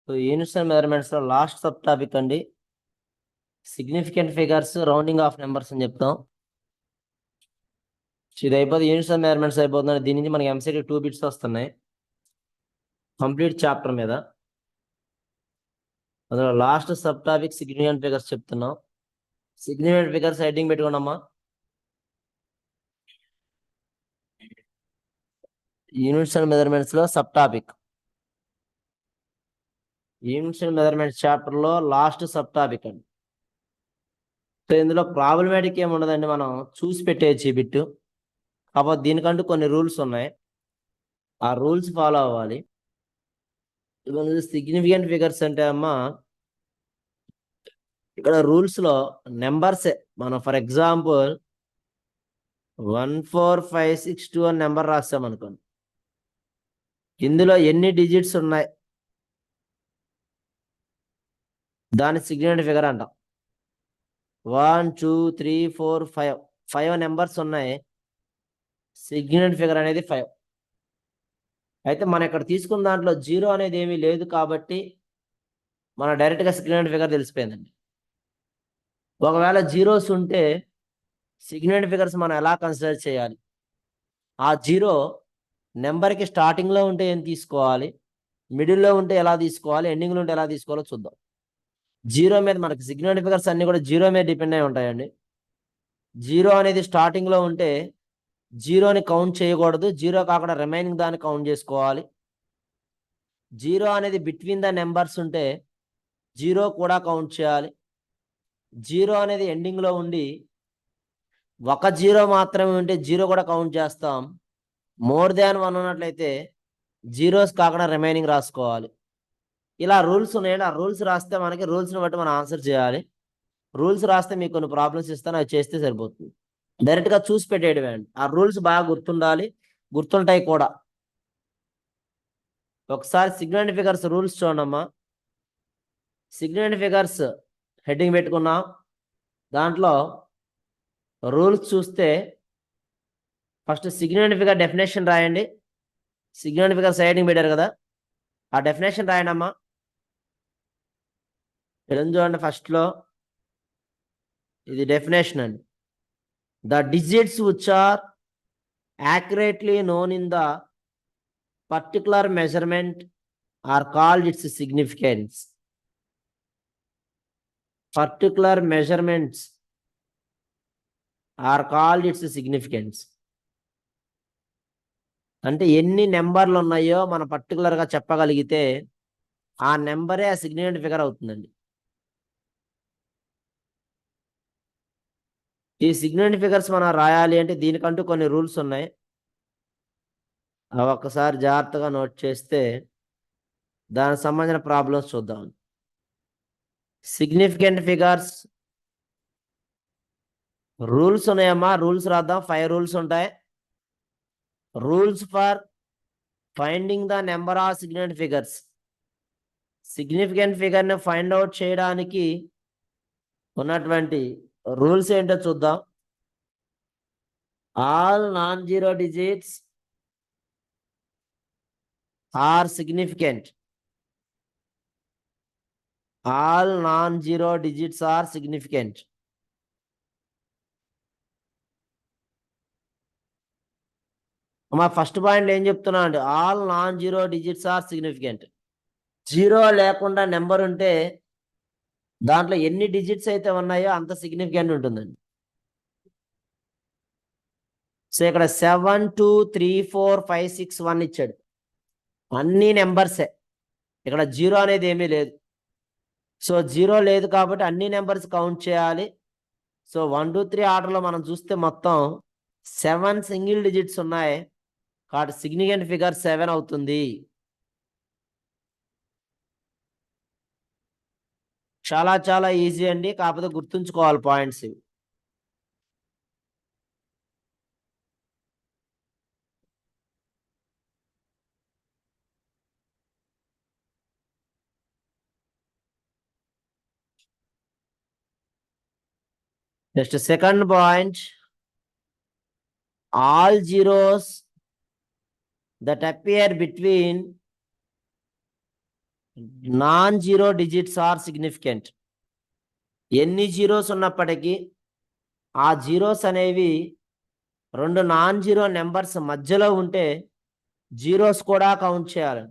So units and measurements లో last sub topic అండి, significant figures, rounding off numbers అని చెప్తాం. ఇది అయిపోతే యూనిట్స్ అండ్ మెజర్మెంట్స్ అయిపోతుంది. దీని నుంచి మనకి ఎంసీక్యూ 2 బిట్స్ వస్తున్నాయి కంప్లీట్ చాప్టర్ మీద. అందులో last sub topic significant figures చెప్తున్నాం. సిగ్నిఫికెంట్ ఫిగర్స్ హెడ్డింగ్ పెట్టుకున్నామా, యూనిట్స్ అండ్ మెజర్మెంట్స్ లో sub topic, units and measurements chapter లో లాస్ట్ సబ్ టాపిక్ అండి. సో ఇందులో ప్రాబ్లమేటిక్ ఏమి ఉండదండి, మనం చూసి పెట్టేయచ్చు ఈ బిట్టు. కాకపోతే దీనికంటూ కొన్ని రూల్స్ ఉన్నాయి, ఆ రూల్స్ ఫాలో అవ్వాలి. సిగ్నిఫికెంట్ ఫిగర్స్ అంటే అమ్మా, ఇక్కడ రూల్స్ లో నెంబర్స్ మనం ఫర్ ఎగ్జాంపుల్ 14562 అని నెంబర్ రాస్తాం అనుకోండి. ఇందులో ఎన్ని డిజిట్స్ ఉన్నాయి దాని సిగ్నిఫికెంట్ ఫిగర్ అంటాం. 1 2 3 4 5 5 నెంబర్స్ ఉన్నాయి, సిగ్నిఫికెంట్ ఫిగర్ అనేది 5. అయితే మనం ఇక్కడ తీసుకున్న దాంట్లో 0 అనేది ఏమీ లేదు కాబట్టి మన డైరెక్ట్గా సిగ్నిఫికెంట్ ఫిగర్ తెలిసిపోయిందండి. ఒకవేళ జీరోస్ ఉంటే సిగ్నిఫికెంట్ ఫిగర్స్ మనం ఎలా కన్సిడర్ చేయాలి, ఆ 0 నెంబర్కి స్టార్టింగ్లో ఉంటే ఏం తీసుకోవాలి, మిడిల్లో ఉంటే ఎలా తీసుకోవాలి, ఎండింగ్లో ఉంటే ఎలా తీసుకోవాలో చూద్దాం. 0 మీద మనకి సిగ్నిఫికెంట్ ఫిగర్స్ అన్ని కూడా 0 మీద డిపెండ్ అయి ఉంటాయండి. 0 అనేది స్టార్టింగ్లో ఉంటే 0ని కౌంట్ చేయకూడదు, 0 కాకుండా రిమైనింగ్ దాన్ని కౌంట్ చేసుకోవాలి. 0 అనేది బిట్వీన్ ద నెంబర్స్ ఉంటే 0 కూడా కౌంట్ చేయాలి. 0 అనేది ఎండింగ్లో ఉండి ఒక 0 మాత్రమే ఉంటే 0 కూడా కౌంట్ చేస్తాం. మోర్ దాన్ 1 ఉన్నట్లయితే జీరోస్ కాకుండా రిమైనింగ్ రాసుకోవాలి. ఇలా రూల్స్ ఉన్నాయండి. ఆ రూల్స్ రాస్తే మనకి రూల్స్ని బట్టి మనం ఆన్సర్ చేయాలి. రూల్స్ రాస్తే మీకు కొన్ని ప్రాబ్లమ్స్ ఇస్తాను, అవి చేస్తే సరిపోతుంది. డైరెక్ట్గా చూసి పెట్టేయడమే అండి. ఆ రూల్స్ బాగా గుర్తుండాలి, గుర్తుంటాయి కూడా. ఒకసారి సిగ్నిఫికెంట్ ఫిగర్స్ రూల్స్ చూడమ్మా. సిగ్నిఫికెంట్ ఫిగర్స్ హెడ్డింగ్ పెట్టుకున్నాం, దాంట్లో రూల్స్ చూస్తే ఫస్ట్ సిగ్నిఫికెంట్ ఫిగర్ డెఫినేషన్ రాయండి. సిగ్నిఫికెంట్ ఫిగర్ హెడ్డింగ్ పెట్టారు కదా, ఆ డెఫినేషన్ రాయండి అమ్మా. చూడండి ఫస్ట్లో ఇది డెఫినేషన్ అండి. The digits which are accurately known in the particular measurement are called its significance. Particular measurements are called its significance. అంటే ఎన్ని నెంబర్లు ఉన్నాయో మనం పర్టికులర్గా చెప్పగలిగితే ఆ నెంబరే ఆ సిగ్నిఫికెంట్ ఫిగర్ అవుతుందండి. ఈ సిగ్నిఫికెంట్ ఫిగర్స్ మనం రాయాలి అంటే దీనికంటూ కొన్ని రూల్స్ ఉన్నాయి, అవి ఒక్కసారి జాగ్రత్తగా నోట్ చేస్తే దానికి సంబంధించిన ప్రాబ్లమ్స్ చూద్దాం. సిగ్నిఫికెంట్ ఫిగర్స్ రూల్స్ ఉన్నాయమ్మా, రూల్స్ రాద్దాం. 5 రూల్స్ ఉంటాయి. Rules for finding the number of significant figures. Significant ఫిగర్ని ఫైండ్ అవుట్ చేయడానికి ఉన్నటువంటి రూల్స్ ఏంటో చూద్దాం. All non zero digits are significant. All non zero digits are significant. మా ఫస్ట్ పాయింట్ ఏం చెప్తున్నా అండి, all non zero digits are significant. 0 లేకుండా నెంబర్ ఉంటే దాంట్లో ఎన్ని డిజిట్స్ అయితే ఉన్నాయో అంత సిగ్నిఫికెంట్ ఉంటుందండి. సో ఇక్కడ 7 2 3 4 5 6 1 ఇచ్చాడు, అన్ని నెంబర్సే, ఇక్కడ 0 అనేది ఏమీ లేదు. సో 0 లేదు కాబట్టి అన్ని నెంబర్స్ కౌంట్ చేయాలి. సో 1 2 3 ఆర్డర్లో మనం చూస్తే మొత్తం 7 సింగిల్ డిజిట్స్ ఉన్నాయి కాబట్టి సిగ్నిఫికెంట్ ఫిగర్ 7 అవుతుంది. చాలా చాలా ఈజీ అండి, కాకపోతే గుర్తుంచుకోవాలి పాయింట్స్ ఇవి. Next second point, all zeros that appear between non zero digits are significant. ఎన్ని జీరోస్ ఉన్నప్పటికీ ఆ జీరోస్ అనేవి రెండు నాన్ జీరో నెంబర్స్ మధ్యలో ఉంటే జీరోస్ కూడా కౌంట్ చేయాలి.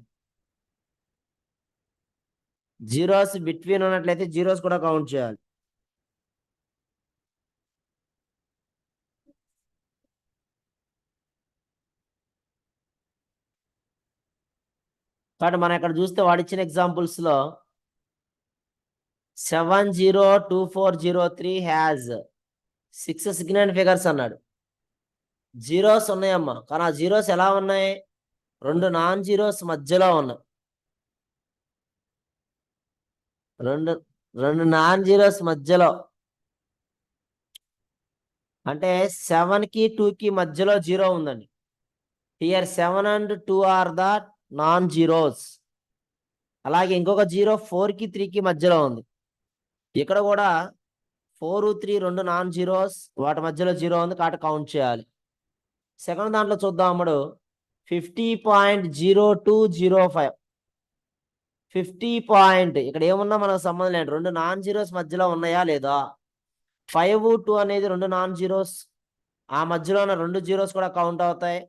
జీరోస్ బిట్వీన్ ఉన్నట్లయితే జీరోస్ కూడా కౌంట్ చేయాలి. కాబట్టి మనం ఇక్కడ చూస్తే వాడిచ్చిన ఎగ్జాంపుల్స్ లో 702403 హ్యాజ్ 6 సిగ్నిఫికెంట్ ఫిగర్స్ అన్నాడు. జీరోస్ ఉన్నాయమ్మా, కానీ ఆ జీరోస్ ఎలా ఉన్నాయి? రెండు నాన్ జీరోస్ మధ్యలో ఉన్నాయి. రెండు నాన్ జీరోస్ మధ్యలో అంటే 7 కి 2 కి మధ్యలో జీరో ఉందండి. Here 7 and 2 are the non zeros. అలాగే ఇంకొక జీరో 4 కి 3 కి మధ్యలో ఉంది. ఇక్కడ కూడా 4, 3 రెండు నాన్ జీరోస్, వాటి మధ్యలో జీరో ఉంది కాబట్టి కౌంట్ చేయాలి. సెకండ్ దాంట్లో చూద్దాం అప్పుడు 50.0205. 50 ఇక్కడ ఏమున్నా మనకు సంబంధం లేదు. రెండు నాన్ జీరోస్ మధ్యలో ఉన్నాయా లేదా? 5, 2 అనేది రెండు నాన్ జీరోస్, ఆ మధ్యలో ఉన్న రెండు జీరోస్ కూడా కౌంట్ అవుతాయి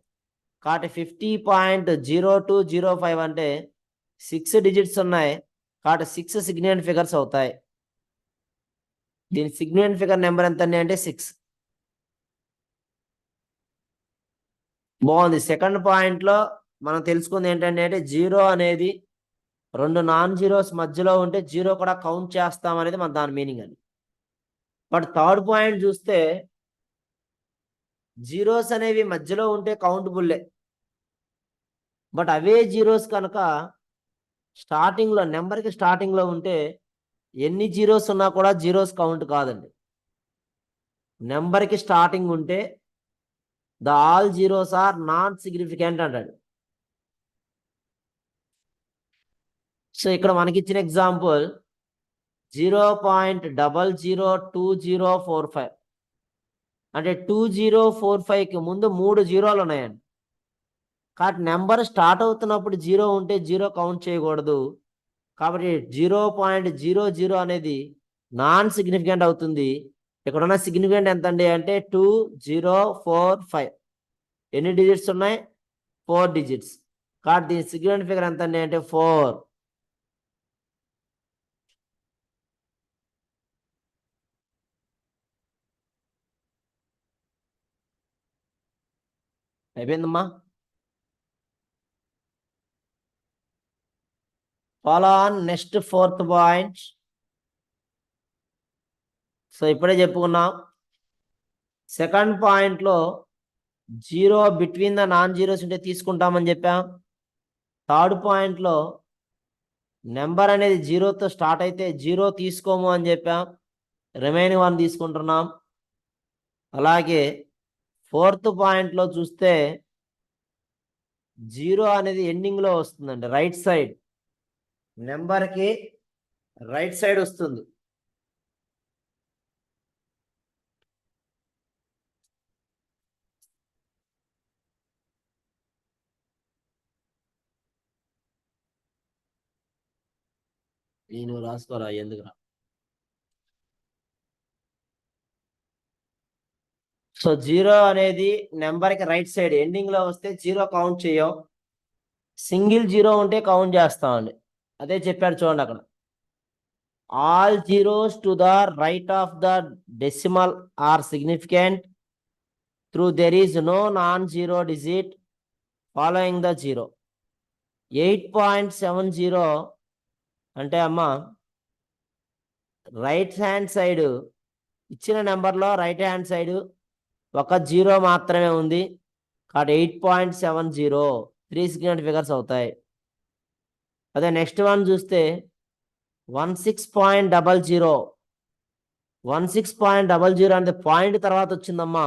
కాబట్టి 50.0205 అంటే 6 డిజిట్స్ ఉన్నాయి కాబట్టి 6 సిగ్నిఫికెంట్ ఫిగర్స్ అవుతాయి. దీని సిగ్నిఫికెంట్ ఫిగర్ నెంబర్ ఎంత అంటే 6. బాగుంది. సెకండ్ పాయింట్ లో మనం తెలుసుకుంది ఏంటంటే జీరో అనేది రెండు నాన్ జీరోస్ మధ్యలో ఉంటే జీరో కూడా కౌంట్ చేస్తాం అనేది మన దాని మీనింగ్ అని. బట్ థర్డ్ పాయింట్ చూస్తే జీరోస్ అనేవి మధ్యలో ఉంటే కౌంటబుల్లే, బట్ అవే జీరోస్ కనుక స్టార్టింగ్ లో నెంబర్కి స్టార్టింగ్ లో ఉంటే ఎన్ని జీరోస్ ఉన్నా కూడా జీరోస్ కౌంట్ కాదండి. నెంబర్కి స్టార్టింగ్ ఉంటే the all zeros are not significant అంటాడు. సో ఇక్కడ మనకి ఇచ్చిన ఎగ్జాంపుల్ 0.002045 అంటే 2045కి ముందు 3 జీరోలు ఉన్నాయండి. కాబట్టి నెంబర్ స్టార్ట్ అవుతున్నప్పుడు జీరో ఉంటే జీరో కౌంట్ చేయకూడదు. కాబట్టి 0.00 అనేది నాన్ సిగ్నిఫికెంట్ అవుతుంది. ఇక్కడ ఉన్న సిగ్నిఫికెంట్ ఎంత అండి అంటే 2045. ఎన్ని డిజిట్స్ ఉన్నాయి? 4 డిజిట్స్. కాబట్టి దీని సిగ్నిఫికెంట్ ఫిగర్ ఎంత అండి అంటే 4. అయిపోయిందమ్మా. Follow on next fourth point. So ఇప్పుడే చెప్పుకున్నాం సెకండ్ పాయింట్ లో zero between the non zeros ఉంటే తీసుకుంటామని చెప్పాం. థర్డ్ పాయింట్ లో నెంబర్ అనేది జీరోతో స్టార్ట్ అయితే జీరో తీసుకోము అని చెప్పాం, రిమైనింగ్ 1 తీసుకుంటున్నాం. అలాగే ఫోర్త్ పాయింట్ లో చూస్తే జీరో అనేది ఎండింగ్ లో వస్తుందండి, రైట్ సైడ్, నెంబర్కి రైట్ సైడ్ వస్తుంది. నేను రాసుకోరా ఎందుకురా. సో జీరో అనేది నెంబర్కి రైట్ సైడ్ ఎండింగ్ లో వస్తే జీరో కౌంట్ చేయం, సింగిల్ జీరో ఉంటే కౌంట్ చేస్తామండి. అదే చెప్పాడు చూడండి అక్కడ. All zeros to the right of the decimal are significant through there is no non zero digit following the zero. 8.70 అంటే అమ్మా రైట్ హ్యాండ్ సైడ్ ఇచ్చిన నెంబర్లో రైట్ హ్యాండ్ సైడ్ ఒక జీరో మాత్రమే ఉంది కాబట్టి 8.70 3 సిగ్నిఫికెంట్ ఫిగర్స్ అవుతాయి. అదే నెక్స్ట్ వన్ చూస్తే 16.00 16.00 అంటే పాయింట్ తర్వాత వచ్చిందమ్మా.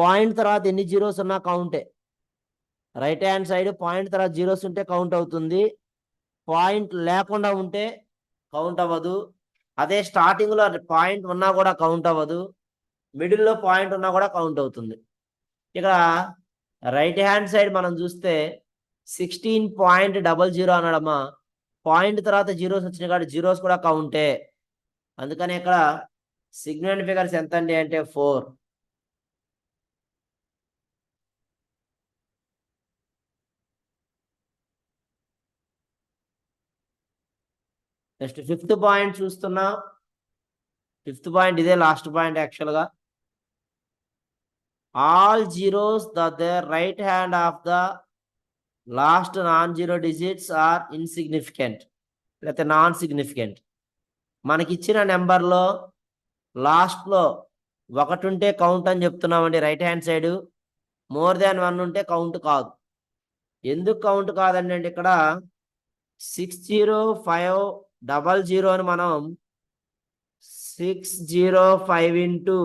పాయింట్ తర్వాత ఎన్ని జీరోస్ ఉన్నా కౌంటే. రైట్ హ్యాండ్ సైడ్ పాయింట్ తర్వాత జీరోస్ ఉంటే కౌంట్ అవుతుంది, పాయింట్ లేకుండా ఉంటే కౌంట్ అవ్వదు. అదే స్టార్టింగ్ లో పాయింట్ ఉన్నా కూడా కౌంట్ అవ్వదు, మిడిల్లో పాయింట్ ఉన్నా కూడా కౌంట్ అవుతుంది. ఇక్కడ రైట్ హ్యాండ్ సైడ్ మనం చూస్తే 16.00 అన్నాడమ్మా. పాయింట్ తర్వాత జీరోస్ వచ్చినాయి కాబట్టి జీరోస్ కూడా కౌంటే. అందుకని ఇక్కడ సిగ్నిఫికెంట్ ఫిగర్స్ ఎంత అండి అంటే 4. నెక్స్ట్ 5th పాయింట్ చూస్తున్నా. 5th పాయింట్ ఇదే లాస్ట్ పాయింట్ యాక్చువల్గా. All zeros the right hand of the last non-zero digits are insignificant లేకపోతే నాన్ సిగ్నిఫికెంట్. మనకిచ్చిన నెంబర్లో లాస్ట్లో 1 ఉంటే కౌంట్ అని చెప్తున్నామండి right hand side. More than 1 ఉంటే కౌంట్ కాదు. ఎందుకు కౌంట్ కాదండి అంటే ఇక్కడ 60500 అని మనం 605 ఇంటూ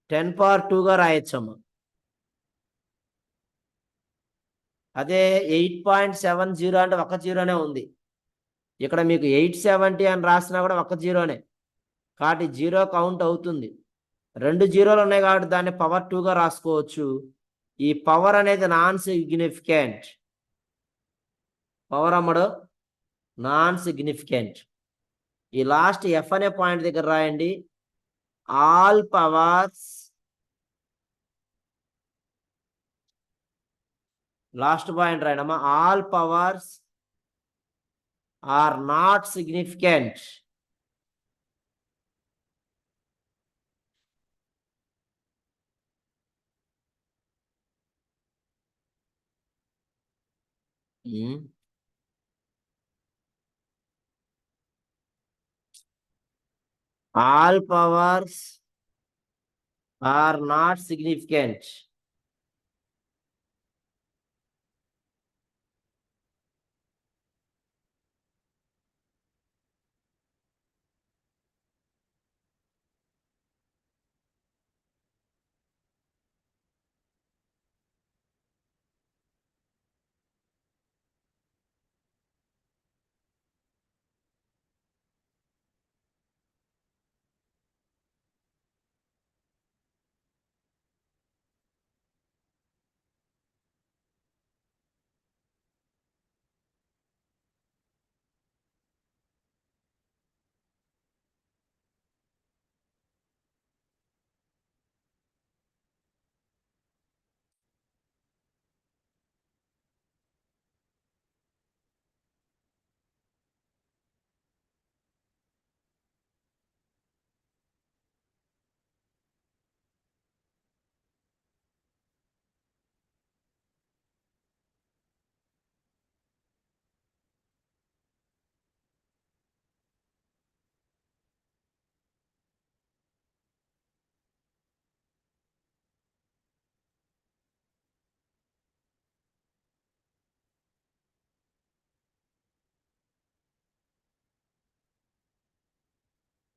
10^2గా రాయొచ్చమ్మా. అదే 8.70 అంటే 1 జీరోనే ఉంది. ఇక్కడ మీకు 870 అని రాసినా కూడా 1 జీరోనే కాబట్టి జీరో కౌంట్ అవుతుంది. 2 జీరోలు ఉన్నాయి కాబట్టి దాన్ని పవర్ 2గా రాసుకోవచ్చు. ఈ పవర్ అనేది నాన్ సిగ్నిఫికెంట్. పవర్ అమ్మడు నాన్ సిగ్నిఫికెంట్. ఈ లాస్ట్ ఎఫ్ అనే పాయింట్ దగ్గర రాయండి. ఆల్ పవర్స్ లాస్ట్ పాయింట్ రాయడమ్మా. All powers are not significant. All powers are not significant.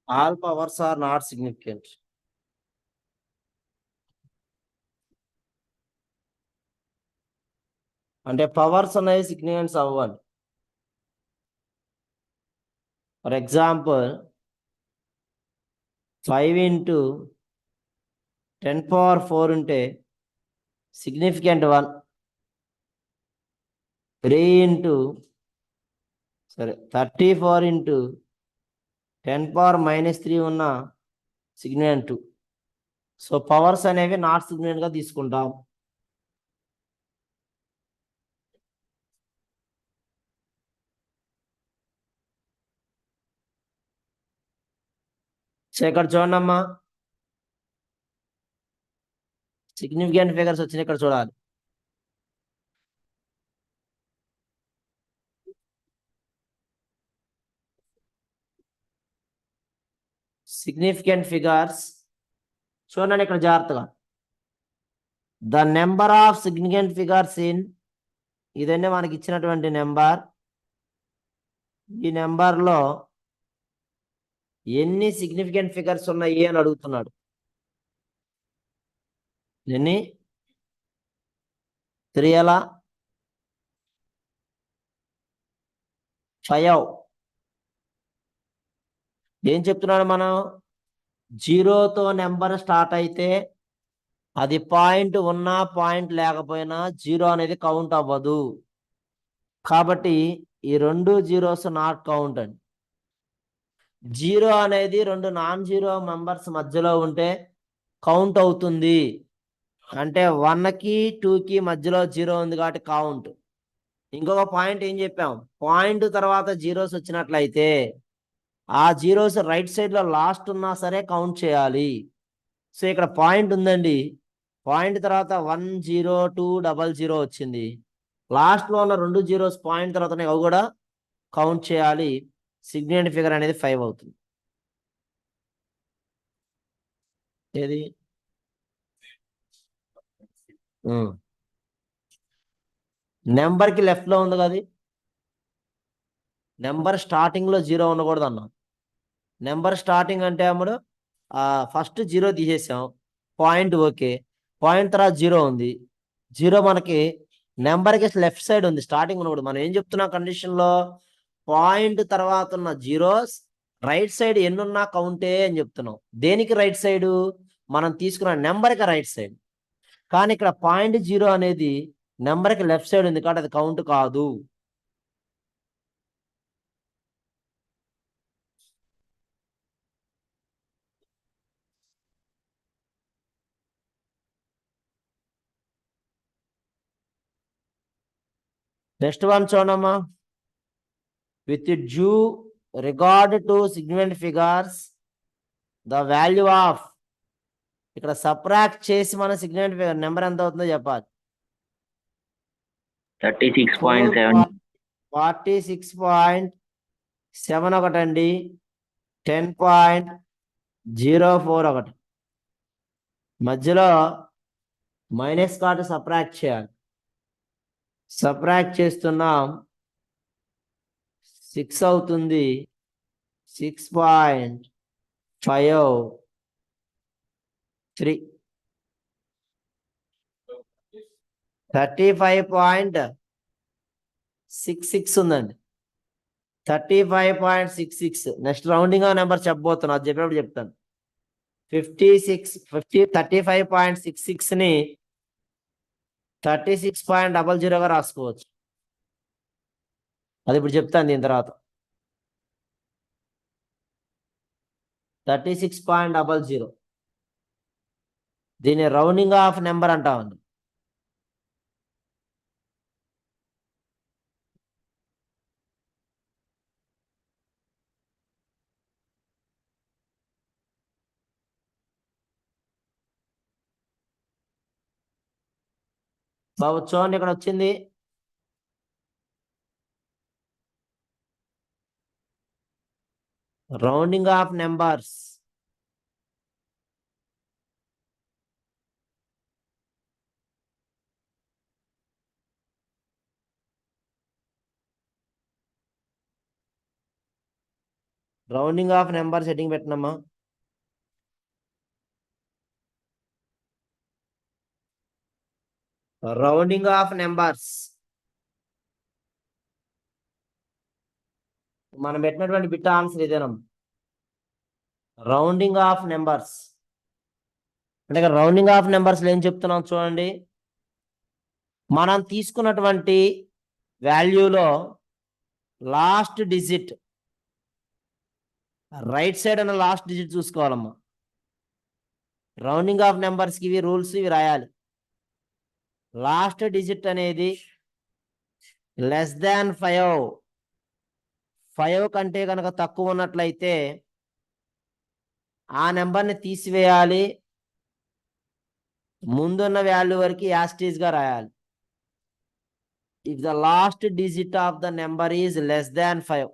All powers are not significant. అంటే పవర్స్ అనేవి సిగ్నిఫికెన్స్ అవ్వాలి. ఫర్ ఎగ్జాంపుల్ 5 ఇంటూ 10^4 ఉంటే సిగ్నిఫికెంట్ 1. 3 ఇంటూ 34 ఇంటూ 10^-3 ఉన్న సిగ్నిఫికెంట్ 2. సో పవర్స్ అనేవి not significant గా తీసుకుంటాం. So ఇక్కడ చూడమ్మా, సిగ్నిఫికెంట్ ఫిగర్స్ వచ్చినాయి ఇక్కడ చూడాలి. సిగ్నిఫికెంట్ ఫిగర్స్ చూడండి ఇక్కడ జాగ్రత్తగా. The number of significant figures in, ఇదన్నీ మనకి ఇచ్చినటువంటి నెంబర్. ఈ నెంబర్లో ఎన్ని సిగ్నిఫికెంట్ ఫిగర్స్ ఉన్నాయి అని అడుగుతున్నాడు. ఎన్ని? 3 ఎలా 5. ఏం చెప్తున్నాడు మనం? జీరోతో నెంబర్ స్టార్ట్ అయితే అది పాయింట్ ఉన్నా పాయింట్ లేకపోయినా జీరో అనేది కౌంట్ అవ్వదు. కాబట్టి ఈ 2 జీరోస్ నాట్ కౌంట్ అండి. జీరో అనేది 2 నాన్ జీరో మెంబర్స్ మధ్యలో ఉంటే కౌంట్ అవుతుంది. అంటే 1కి 2కి మధ్యలో జీరో ఉంది కాబట్టి కౌంట్. ఇంకొక పాయింట్ ఏం చెప్పాం, పాయింట్ తర్వాత జీరోస్ వచ్చినట్లయితే ఆ జీరోస్ రైట్ సైడ్ లో లాస్ట్ ఉన్నా సరే కౌంట్ చేయాలి. సో ఇక్కడ పాయింట్ ఉందండి, పాయింట్ తర్వాత 1 0 2 0 0 వచ్చింది. లాస్ట్ లో ఉన్న 2 జీరోస్ పాయింట్ తర్వాత అవి కూడా కౌంట్ చేయాలి. సిగ్నిఫికెంట్ ఫిగర్ అనేది 5 అవుతుంది. ఏది నెంబర్ కి లెఫ్ట్ లో ఉంది కదా, నెంబర్ స్టార్టింగ్ లో జీరో ఉండకూడదు అన్నాం. నెంబర్ స్టార్టింగ్ అంటే అప్పుడు ఫస్ట్ జీరో తీసేసాం, పాయింట్ ఓకే, పాయింట్ తర్వాత జీరో ఉంది. జీరో మనకి నెంబర్కి లెఫ్ట్ సైడ్ ఉంది, స్టార్టింగ్ ఉన్నప్పుడు మనం ఏం చెప్తున్నాం కండిషన్లో, పాయింట్ తర్వాత ఉన్న జీరోస్ రైట్ సైడ్ ఎన్నున్నా కౌంటే అని చెప్తున్నాం. దేనికి రైట్ సైడ్, మనం తీసుకున్న నెంబర్కి రైట్ సైడ్. కానీ ఇక్కడ పాయింట్ జీరో అనేది నెంబర్కి లెఫ్ట్ సైడ్ ఉంది కాబట్టి అది కౌంట్ కాదు. నెక్స్ట్ వన్ చూడమ్మా. With due regard to significant figures the value of, ఇక్కడ సబ్ట్రాక్ట్ చేసి మన సిగ్నిఫికెంట్ ఫిగర్ నెంబర్ ఎంత అవుతుందో చెప్పాలి. 36.7 46.7 ఒకటండి, 10.04 ఒకటి, మధ్యలో మైనస్ కార్డు సబ్ట్రాక్ట్ చేయాలి. సబ్ట్రాక్ట్ చేస్తున్నాం, 6 అవుతుంది, 6.53, 35.66 ఉందండి, 35.66. నెక్స్ట్ రౌండింగ్ ఆ నెంబర్ చెప్పబోతున్నా, అది చెప్పేప్పుడు చెప్తాను. 35.66 ని 36.00గా రాసుకోవచ్చు, అది ఇప్పుడు చెప్తాను దీని తర్వాత. 36.00 దీన్ని రౌండింగ్ ఆఫ్ నెంబర్ అంటామండి. బాబు చూడండి, ఇక్కడ వచ్చింది rounding off numbers. Rounding off number setting పెట్టినమ్మా. రౌండింగ్ ఆఫ్ నెంబర్స్ మనం పెట్టినటువంటి బిట్ ఆన్సర్ ఇదేనమ్మా. రౌండింగ్ ఆఫ్ నెంబర్స్ అంటే రౌండింగ్ ఆఫ్ నెంబర్స్ ఏం చెప్తున్నాం చూడండి, మనం తీసుకున్నటువంటి వాల్యూలో లాస్ట్ డిజిట్ రైట్ సైడ్ అన్న లాస్ట్ డిజిట్ చూసుకోవాలమ్మా. రౌండింగ్ ఆఫ్ నెంబర్స్కి ఇవి రూల్స్, ఇవి రాయాలి. లాస్ట్ డిజిట్ అనేది లెస్ దాన్ 5 కంటే కనుక తక్కువ ఉన్నట్లయితే ఆ నెంబర్ని తీసివేయాలి, ముందున్న వాల్యూ వరకు యాస్టీజ్గా రాయాలి. If the last digit of the number is less than 5,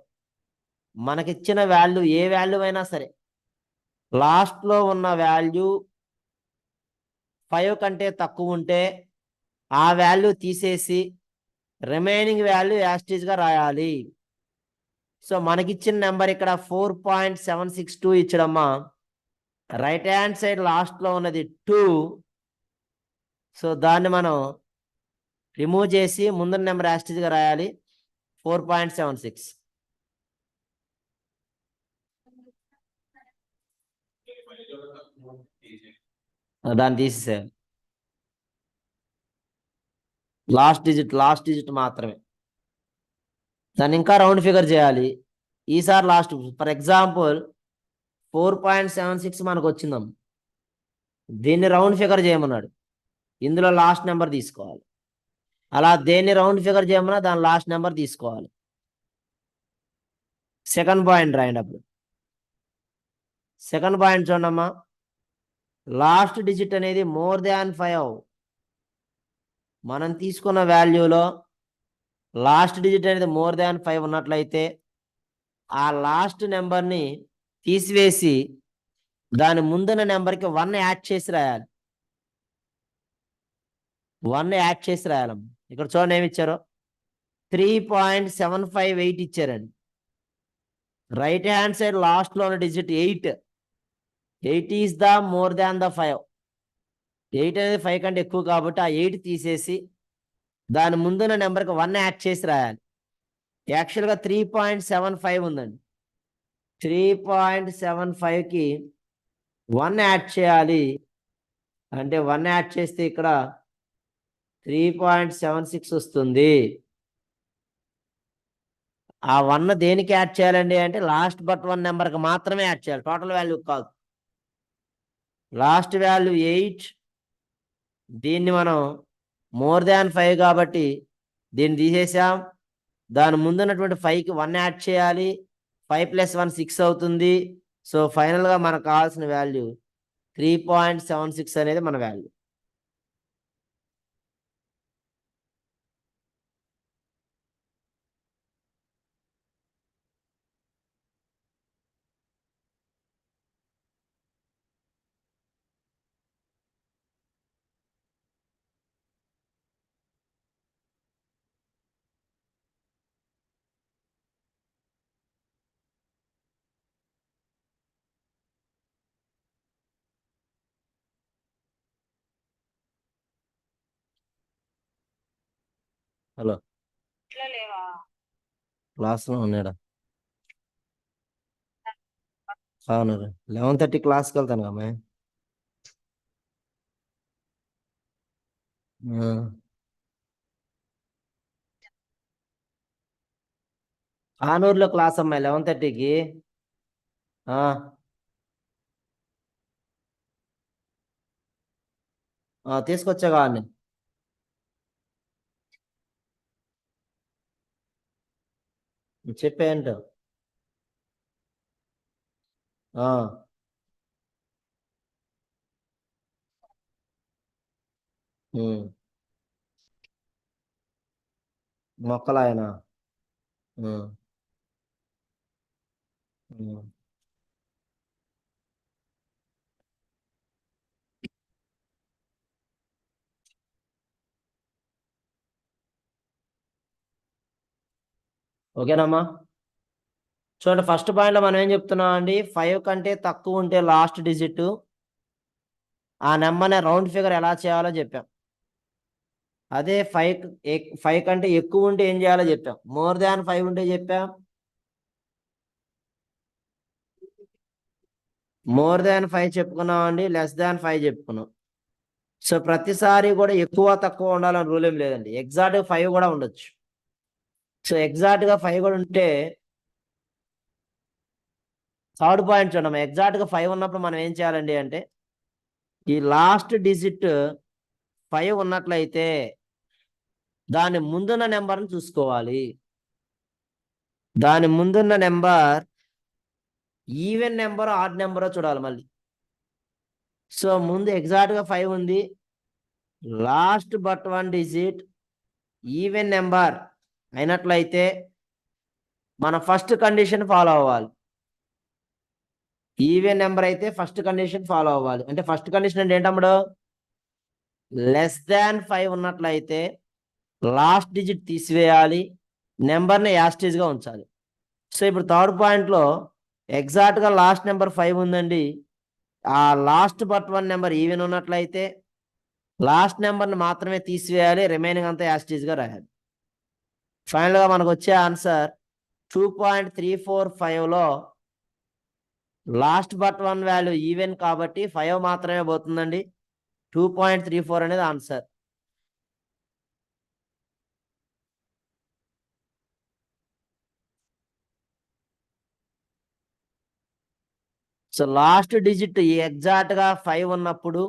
మనకిచ్చిన వాల్యూ ఏ వాల్యూ అయినా సరే లాస్ట్లో ఉన్న వాల్యూ 5 కంటే తక్కువ ఉంటే ఆ వాల్యూ తీసేసి రిమైనింగ్ వాల్యూ యాస్టీజ్గా రాయాలి. సో మనకిచ్చిన నెంబర్ ఇక్కడ 4.762 ఇచ్చడమ్మా. రైట్ హ్యాండ్ సైడ్ లాస్ట్లో ఉన్నది 2, సో దాన్ని మనం రిమూవ్ చేసి ముందున్న నెంబర్ యాస్టీజ్గా రాయాలి, 4.76. దాన్ని తీసేసేయాలి, లాస్ట్ డిజిట్ మాత్రమే. దాన్ని ఇంకా రౌండ్ ఫిగర్ చేయాలి. ఈసారి లాస్ట్ ఫర్ ఎగ్జాంపుల్ 4.76 మనకు వచ్చిందాం. దీన్ని రౌండ్ ఫిగర్ చేయమన్నాడు. ఇందులో లాస్ట్ నెంబర్ తీసుకోవాలి. అలా దేన్ని రౌండ్ ఫిగర్ చేయమన్నా దాని లాస్ట్ నెంబర్ తీసుకోవాలి. సెకండ్ పాయింట్ రాయండి. అప్పుడు సెకండ్ పాయింట్ చూడమ్మా, లాస్ట్ డిజిట్ అనేది మోర్ దాన్ 5. మనం తీసుకున్న వాల్యూలో లాస్ట్ డిజిట్ అనేది మోర్ దాన్ 5 ఉన్నట్లయితే ఆ లాస్ట్ నెంబర్ని తీసివేసి దాని ముందున్న నెంబర్కి 1 యాడ్ చేసి రాయాలి. 1 యాడ్ చేసి రాయాలమ్మ. ఇక్కడ చూడండి ఏమి ఇచ్చారో 3.758 ఇచ్చారండి. రైట్ హ్యాండ్ సైడ్ లాస్ట్ లో ఉన్న digit 8. 8 is the more than the 5. 8 అనేది 5 కంటే ఎక్కువ కాబట్టి ఆ 8 తీసేసి దాని ముందున్న నెంబర్కి 1 యాడ్ చేసి రాయాలి. యాక్చువల్గా 3.75 ఉందండి. 3.75కి 1 యాడ్ చేయాలి. అంటే 1 యాడ్ చేస్తే ఇక్కడ 3.76 వస్తుంది. ఆ 1 దేనికి యాడ్ చేయాలండి అంటే లాస్ట్ బట్ 1 నెంబర్కి మాత్రమే యాడ్ చేయాలి, టోటల్ వాల్యూ కాదు. Last value 8. దీన్ని మనం మోర్ దాన్ 5 కాబట్టి దీన్ని తీసేసాం. దాని ముందున్నటువంటి 5కి 1 యాడ్ చేయాలి. 5 + 1 6 అవుతుంది. సో ఫైనల్గా మనకు కావాల్సిన వాల్యూ 3.76 అనేది మన వాల్యూ. హలో, క్లాస్లో ఉన్నాడా? అవును, 11:30 క్లాస్కి వెళ్తాను అమ్మాయి. ఆనూరులో క్లాస్ అమ్మాయి 11:30కి. తీసుకొచ్చా కావండి. చెప్పేంటో. మొక్కలాయన. ఓకేనమ్మా. చూడండి, ఫస్ట్ పాయింట్లో మనం ఏం చెప్తున్నాం అండి, 5 కంటే తక్కువ ఉంటే లాస్ట్ డిజిట్ ఆ నెంబర్ని రౌండ్ ఫిగర్ ఎలా చేయాలో చెప్పాం. అదే 5 కంటే ఎక్కువ ఉంటే ఏం చేయాలో చెప్పాం. మోర్ దాన్ 5 ఉంటే చెప్పాం. మోర్ దాన్ 5 చెప్పుకున్నాం అండి, లెస్ దాన్ 5 చెప్పుకున్నాం. సో ప్రతిసారి కూడా ఎక్కువ తక్కువ ఉండాలని రూల్ ఏం లేదండి. ఎగ్జాక్ట్గా 5 కూడా ఉండొచ్చు. సో ఎగ్జాక్ట్గా 5 కూడా ఉంటే థర్డ్ పాయింట్ చూడమ్మా, ఎగ్జాక్ట్గా 5 ఉన్నప్పుడు మనం ఏం చేయాలండి అంటే ఈ లాస్ట్ డిజిట్ 5 ఉన్నట్లయితే దాని ముందున్న నెంబర్ని చూసుకోవాలి. దాని ముందున్న నెంబర్ ఈవెన్ నెంబర్ ఆడ్ నెంబరో చూడాలి మళ్ళీ. సో ముందు ఎగ్జాక్ట్గా 5 ఉంది, last but 1 digit even number అయినట్లయితే మన ఫస్ట్ కండిషన్ ఫాలో అవ్వాలి. ఈవెన్ నెంబర్ అయితే ఫస్ట్ కండిషన్ ఫాలో అవ్వాలి. అంటే ఫస్ట్ కండిషన్ అంటే ఏంటప్పుడు, లెస్ దాన్ 5 ఉన్నట్లయితే లాస్ట్ డిజిట్ తీసివేయాలి, నెంబర్ని యాస్టేజ్గా ఉంచాలి. సో ఇప్పుడు థర్డ్ పాయింట్లో ఎగ్జాక్ట్గా లాస్ట్ నెంబర్ 5 ఉందండి. ఆ లాస్ట్ బట్ 1 నెంబర్ ఈవెన్ ఉన్నట్లయితే లాస్ట్ నెంబర్ని మాత్రమే తీసివేయాలి, రిమైనింగ్ అంతా యాస్టేజ్గా రాయాలి. ఫైనల్గా మనకు వచ్చే ఆన్సర్ 2.345లో లాస్ట్ బట్ 1 వాల్యూ ఈవెన్ కాబట్టి 5 మాత్రమే పోతుందండి. 2.34 అనేది answer. So last digit exact గా 5 ఉన్నప్పుడు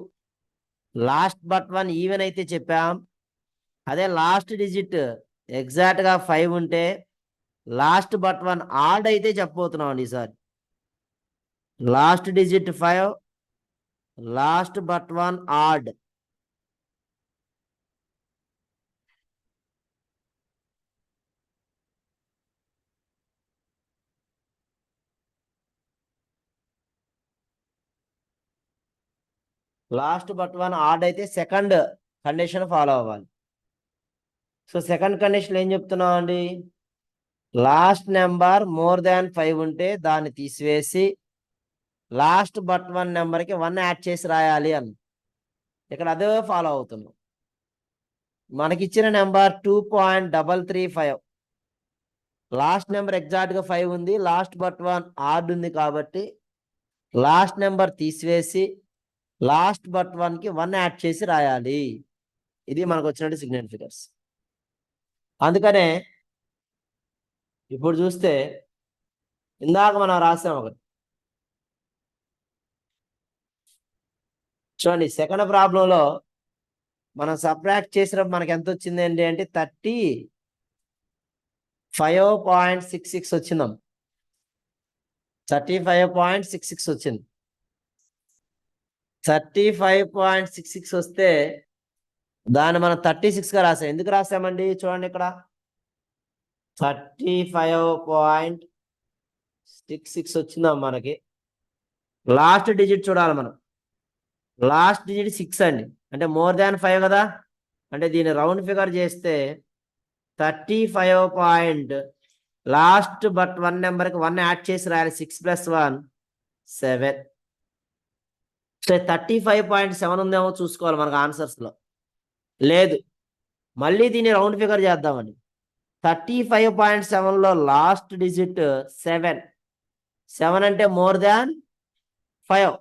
లాస్ట్ బట్ 1 ఈవెన్ అయితే చెప్పాం. అదే లాస్ట్ డిజిట్ ఎగ్జాక్ట్ గా 5 ఉంటే లాస్ట్ బట్ 1 ఆడ్ అయితే చెప్పబోతున్నాం అండి ఈసారి. Last digit 5, last but 1 odd. Last but 1 odd అయితే సెకండ్ కండిషన్ ఫాలో అవ్వాలి. సో సెకండ్ కండిషన్ ఏం చెప్తున్నాం అండి? లాస్ట్ నెంబర్ మోర్ దాన్ 5 ఉంటే దాన్ని తీసివేసి లాస్ట్ బట్ 1 నెంబర్కి 1 యాడ్ చేసి రాయాలి అని. ఇక్కడ అదే ఫాలో అవుతున్నాం. మనకిచ్చిన నెంబర్ 2.335. లాస్ట్ నెంబర్ ఎగ్జాక్ట్గా 5 ఉంది, లాస్ట్ బట్ 1 ఆడ్ ఉంది కాబట్టి లాస్ట్ నెంబర్ తీసివేసి లాస్ట్ బట్ 1కి 1 యాడ్ చేసి రాయాలి. ఇది మనకు వచ్చినట్టు సిగ్నిఫికెంట్ ఫిగర్స్. అందుకనే ఇప్పుడు చూస్తే ఇందాక మనం రాసాం ఒకటి. చూడండి సెకండ్ ప్రాబ్లంలో మనం సబ్ట్రాక్ట్ చేసినప్పుడు మనకి ఎంత వచ్చింది అండి అంటే 35.66 వచ్చిందాం. 35.66 వచ్చింది. 35.66 వస్తే దాన్ని మనం 36గా రాసాం. ఎందుకు రాసామండి? చూడండి ఇక్కడ 35.66 వచ్చిందాం మనకి. లాస్ట్ డిజిట్ చూడాలి మనం. లాస్ట్ డిజిట్ 6 అండి, అంటే మోర్ దాన్ 5 కదా. అంటే దీన్ని రౌండ్ ఫిగర్ చేస్తే 35. లాస్ట్ బట్ 1 నెంబర్కి 1 యాడ్ చేసి రాయాలి. 6 + 1 7. 35.7 ఉందేమో చూసుకోవాలి మనకు ఆన్సర్స్లో. లేదు, మళ్ళీ దీన్ని రౌండ్ ఫిగర్ చేద్దామండి. 35.7లో లాస్ట్ డిజిట్ 7. 7 అంటే మోర్ దాన్ 5.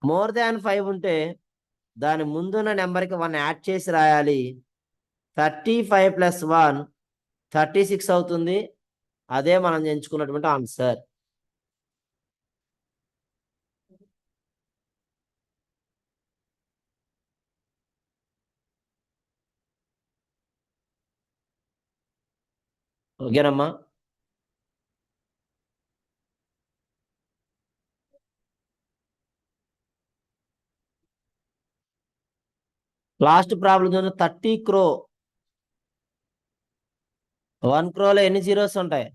మోర్ దాన్ 5 ఉంటే దాని ముందున్న నెంబర్కి 1 యాడ్ చేసి రాయాలి. 35 + 1 36 అవుతుంది. అదే మనం ఎంచుకున్నటువంటి ఆన్సర్. ఓకేనమ్మా? Last problem 30 crore. 1 crore ఎన్ని జీరోస్ ఉంటాయి?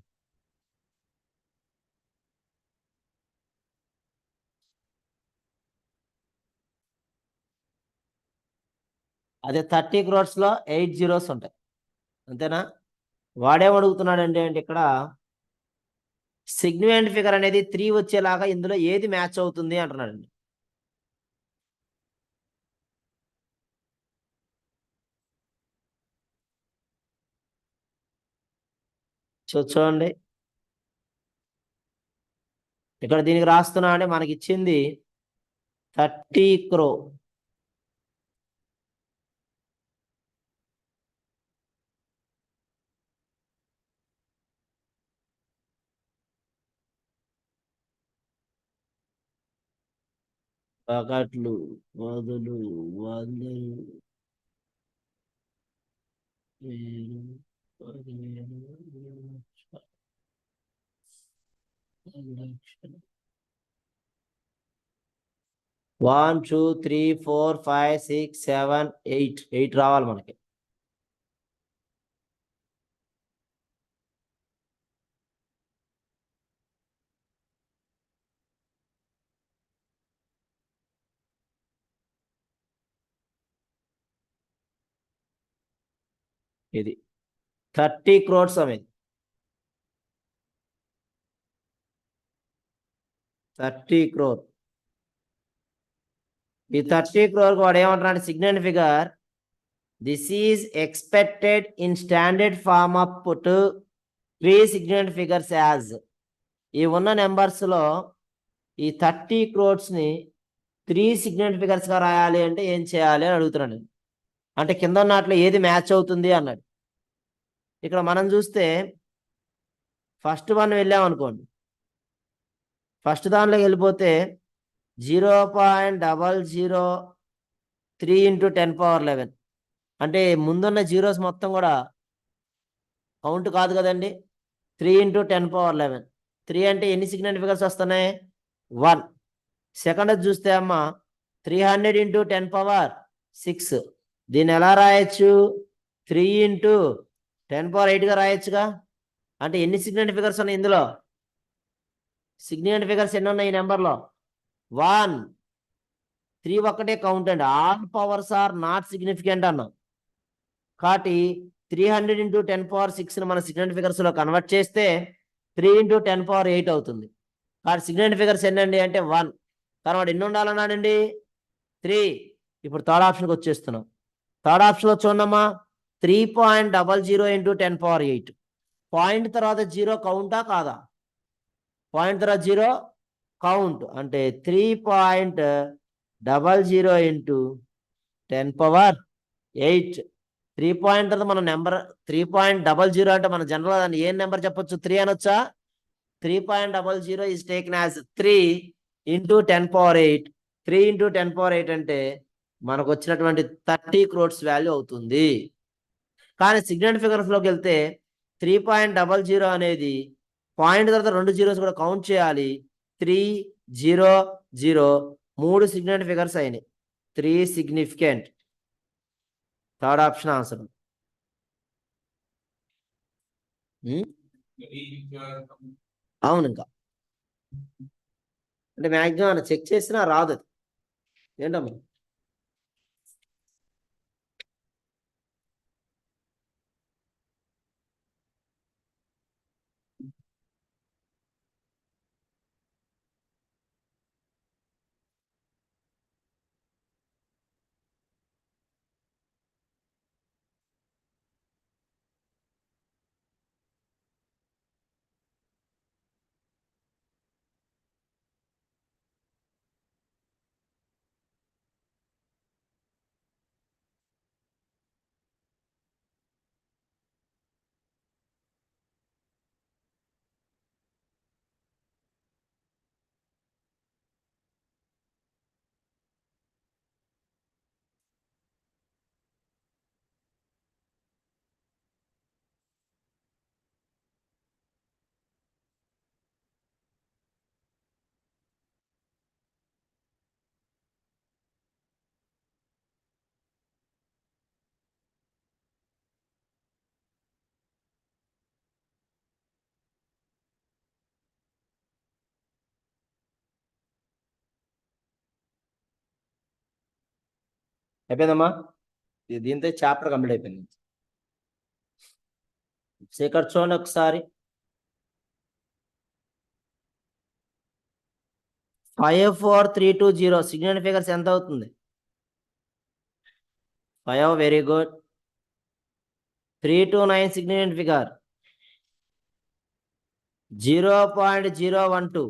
అదే 30 crores లో 8 జీరోస్ ఉంటాయి. అంతేనా? వాడేమడుగుతున్నాడంటే అంటే ఇక్కడ సిగ్నిఫికెంట్ ఫిగర్ అనేది 3 వచ్చేలాగా ఇందులో ఏది మ్యాచ్ అవుతుంది అంటున్నాడండి. చూడండి ఇక్కడ దీనికి రాస్తున్నా అంటే మనకి ఇచ్చింది 30 crore. ఒకట్లు, వదులు, వందలు, వేలు, 1 2 3 4 5 6 7 8 రావాలి మనకి. ఇది 30 crores అనేది 30 crore. ఈ 30 crore వాడు ఏమంటున్నాడు? Significant figure this is expected in standard form up to 3 significant figures as. ఈ ఉన్న నెంబర్స్లో ఈ 30 crores-ని 3 సిగ్నిఫికెంట్ ఫిగర్స్గా రాయాలి అంటే ఏం చేయాలి అని అడుగుతున్నాడు. అంటే కింద ఉన్నట్లు ఏది మ్యాచ్ అవుతుంది అన్నాడు. ఇక్కడ మనం చూస్తే ఫస్ట్ వన్ వెళ్ళామనుకోండి, ఫస్ట్ దానిలోకి వెళ్ళిపోతే 0.003 ఇంటూ 10^11 అంటే ముందున్న జీరోస్ మొత్తం కూడా కౌంట్ కాదు కదండి. 3 ఇంటూ 10^11 3 అంటే ఎన్ని సిగ్నిఫికెంట్ ఫిగర్స్ వస్తున్నాయి? 1. సెకండ్ చూస్తే అమ్మ 300 ఇంటూ 10^6 దీన్ని ఎలా రాయొచ్చు? 3 ఇంటూ 10^8గా రాయొచ్చుగా. అంటే ఎన్ని సిగ్నిఫికెంట్ ఫిగర్స్ ఉన్నాయి ఇందులో? సిగ్నిఫికెంట్ ఫిగర్స్ ఎన్ని ఉన్నాయి ఈ నెంబర్లో? 1. 3 ఒక్కటే కౌంట్ అండి. All powers are not significant అన్నాం. కాబట్టి 300 ఇంటూ 10^6 మన సిగ్నిఫికెంట్ ఫిగర్స్ లో కన్వర్ట్ చేస్తే 3 ఇంటూ 10^8 అవుతుంది. కాబట్టి సిగ్నిఫికెంట్ ఫిగర్స్ ఎన్నండి అంటే 1. తర్వాత ఎన్ని ఉండాలన్నాడండి? 3. ఇప్పుడు థర్డ్ ఆప్షన్కి వచ్చేస్తున్నాం. థర్డ్ ఆప్షన్లో చూడమ్మా 3.00 ఇంటూ 10^8 పాయింట్ తర్వాత జీరో కౌంటా కాదా? పాయింట్ తర్వాత జీరో కౌంట్ అంటే 3.00 ఇంటూ 10^8 3 పాయింట్ అంటే మన నెంబర్ 3.00 అంటే మన జనరల్ దాన్ని ఏం నెంబర్ చెప్పొచ్చు? 3 అనొచ్చా? 3.00 is taken as 3 into 10^8 3 into 10^8 అంటే మనకు వచ్చినటువంటి 30 crores వాల్యూ అవుతుంది. కానీ సిగ్నిఫికెంట్ ఫిగర్స్ లోకి వెళ్తే 3.00 అనేది పాయింట్ తర్వాత 2 జీరోస్ కూడా కౌంట్ చేయాలి. 3 0 0 3 సిగ్నిఫికెంట్ ఫిగర్స్ అయినాయి. 3 సిగ్నిఫికెంట్. Third option answer. అవును. ఇంకా అంటే మ్యాక్సిమం చెక్ చేసినా రాదు అది. ఏంటమ్మా? అయిపోయిందమ్మా. దీంతో చాప్టర్ కంప్లీట్ అయిపోయింది. ఇక్కడ చూడండి ఒకసారి. 54320 సిగ్నిఫికెంట్ ఫిగర్స్ ఎంత అవుతుంది? 5 very good. 329 significant figure 0.012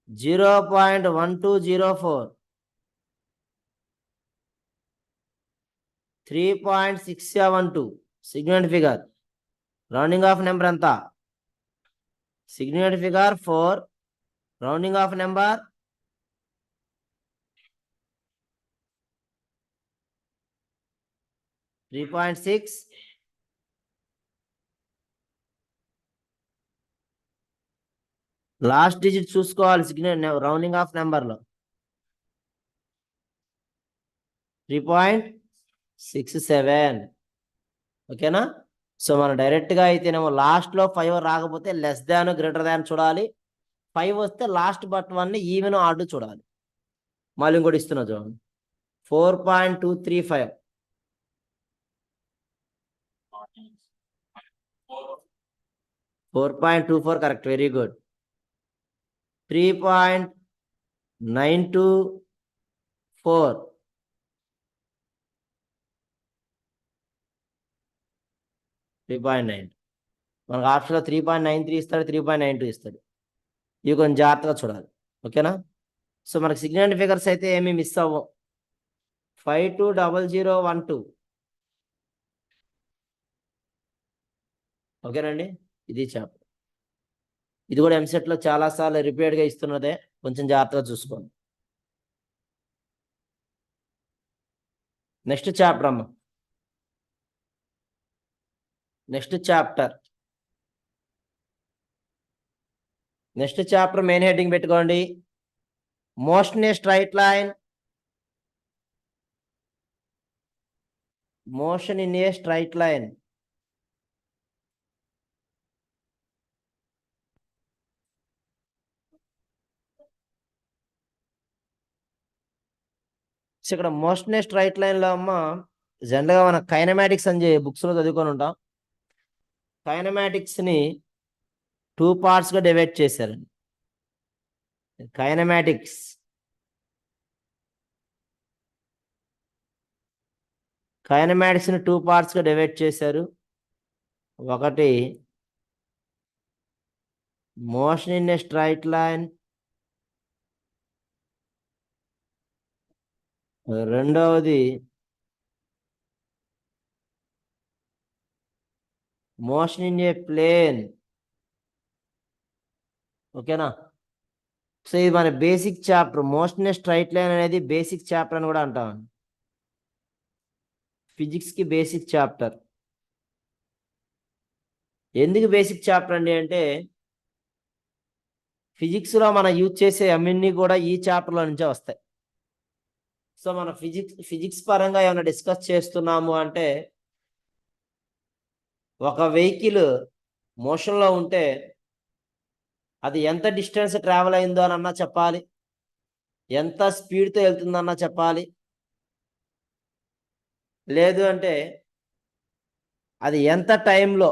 0.1204 3.672 significant figure. Rounding off number ఎంత? Significant figure 4 rounding off number 3.6 last digit చూసుకోవాలి. సిగ్నిఫికెంట్ రౌండింగ్ ఆఫ్ నెంబర్ లో 3.67. ఓకేనా? సో మనం డైరెక్ట్ గా అయితేనేమో లాస్ట్ లో 5 రాకపోతే లెస్ దాన్ గ్రేటర్ దాన్ చూడాలి. 5 వస్తే లాస్ట్ బట్ 1 ఈవెన్ ఆర్డ్ చూడాలి. మళ్ళీ ఇంకోటి ఇస్తున్నా చూడండి. 4.235 4.24 కరెక్ట్. Very good. 3.924 3.9 మనకు ఆప్షన్లో 3.93 ఇస్తాడు, 3.92 ఇస్తాడు. ఇవి కొంచెం జాగ్రత్తగా చూడాలి. ఓకేనా? సో మనకి సిగ్నిఫికెంట్ ఫిగర్స్ అయితే ఏమీ మిస్ అవ్వం. 520012. ఓకేనండి? ఇది చాప్టర్. ఇది కూడా ఎంసెట్ లో చాలా సార్లు రిపీటెడ్ గా ఇస్తున్నదే, కొంచెం జాగ్రత్తగా చూసుకోండి. నెక్స్ట్ చాప్టర్ అమ్మ, నెక్స్ట్ చాప్టర్ మెయిన్ హెడ్డింగ్ పెట్టుకోండి. Motion a straight line, motion in a straight line. ఇక్కడ మోషన్ ఏ స్ట్రైట్ లైన్ లో అమ్మ జనరల్ గా మన కైనమాటిక్స్ అని బుక్స్ లో చదువుకొని ఉంటాం. కైనమాటిక్స్ ని 2 parts గా డివైడ్ చేశారండి. కైనమాటిక్స్ ని 2 parts గా డివైడ్ చేశారు. ఒకటి motion in a straight line, రెండవది మోషన్ ఇన్ ఏ ప్లేన్. ఓకేనా? సో ఇది మన basic chapter. Motion a straight line అనేది బేసిక్ చాప్టర్ అని కూడా అంటాం. ఫిజిక్స్ కి బేసిక్ చాప్టర్. ఎందుకు బేసిక్ చాప్టర్ అండి అంటే, ఫిజిక్స్ లో మనం యూజ్ చేసే అన్ని కూడా ఈ చాప్టర్ లో నుంచే వస్తాయి. సో మన ఫిజిక్స్ పరంగా ఏమైనా డిస్కస్ చేస్తున్నాము అంటే, ఒక వెహికల్ మోషన్ లో ఉంటే అది ఎంత డిస్టెన్స్ ట్రావెల్ అయిందో అన్నా చెప్పాలి, ఎంత స్పీడ్తో వెళ్తుందన్నా చెప్పాలి, లేదు అంటే అది ఎంత టైంలో.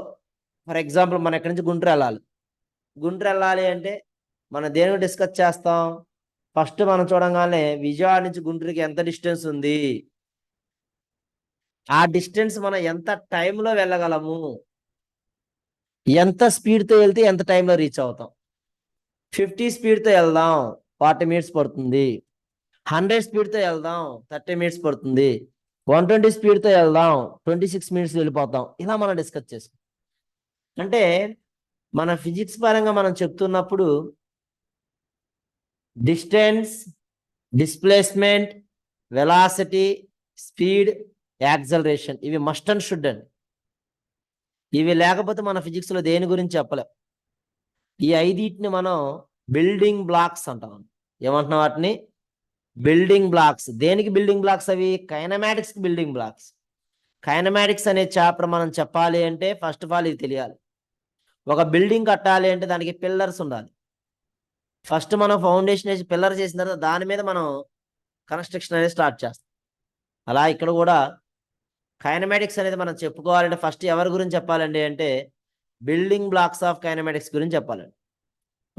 ఫర్ ఎగ్జాంపుల్ మనం ఎక్కడి నుంచి గుంటూరు వెళ్ళాలి అంటే మనం దేనికి డిస్కస్ చేస్తాం? ఫస్ట్ మనం చూడంగానే విజయవాడ నుంచి గుంటూరుకి ఎంత డిస్టెన్స్ ఉంది, ఆ డిస్టెన్స్ మనం ఎంత టైంలో వెళ్ళగలము, ఎంత స్పీడ్తో వెళ్తే ఎంత టైంలో రీచ్ అవుతాం. 50 స్పీడ్తో వెళ్దాం 40 minutes పడుతుంది, 100 స్పీడ్తో వెళ్దాం 30 minutes పడుతుంది, 120 స్పీడ్తో వెళ్దాం 26 minutes వెళ్ళిపోతాం. ఇలా మనం డిస్కస్ చేసుకుంటాం. అంటే మన ఫిజిక్స్ పరంగా మనం చెప్తున్నప్పుడు distance, displacement, velocity, speed, acceleration ఇవి మస్ట్ అండ్ షుడ్ అండి. ఇవి లేకపోతే మన ఫిజిక్స్ లో దేని గురించి చెప్పలేం. ఈ ఐదిటిని మనం బిల్డింగ్ బ్లాక్స్ అంటాం. ఏమంటున్నాం వాటిని? Building blocks. దేనికి బిల్డింగ్ బ్లాక్స్ అవి? కైనమాటిక్స్ కి బిల్డింగ్ బ్లాక్స్. కైనమాటిక్స్ అనే చాప్టర్ మనం చెప్పాలి అంటే ఫస్ట్ ఆఫ్ ఆల్ ఇది తెలియాలి. ఒక బిల్డింగ్ కట్టాలి అంటే దానికి పిల్లర్స్ ఉండాలి. ఫస్ట్ మనం ఫౌండేషన్ వేసి పిల్లర్ చేసిన తర్వాత దాని మీద మనం కన్స్ట్రక్షన్ అనేది స్టార్ట్ చేస్తాం. అలా ఇక్కడ కూడా కైనమాటిక్స్ అనేది మనం చెప్పుకోవాలంటే ఫస్ట్ ఎవరి గురించి చెప్పాలండి అంటే బిల్డింగ్ బ్లాక్స్ ఆఫ్ కైనమాటిక్స్ గురించి చెప్పాలండి.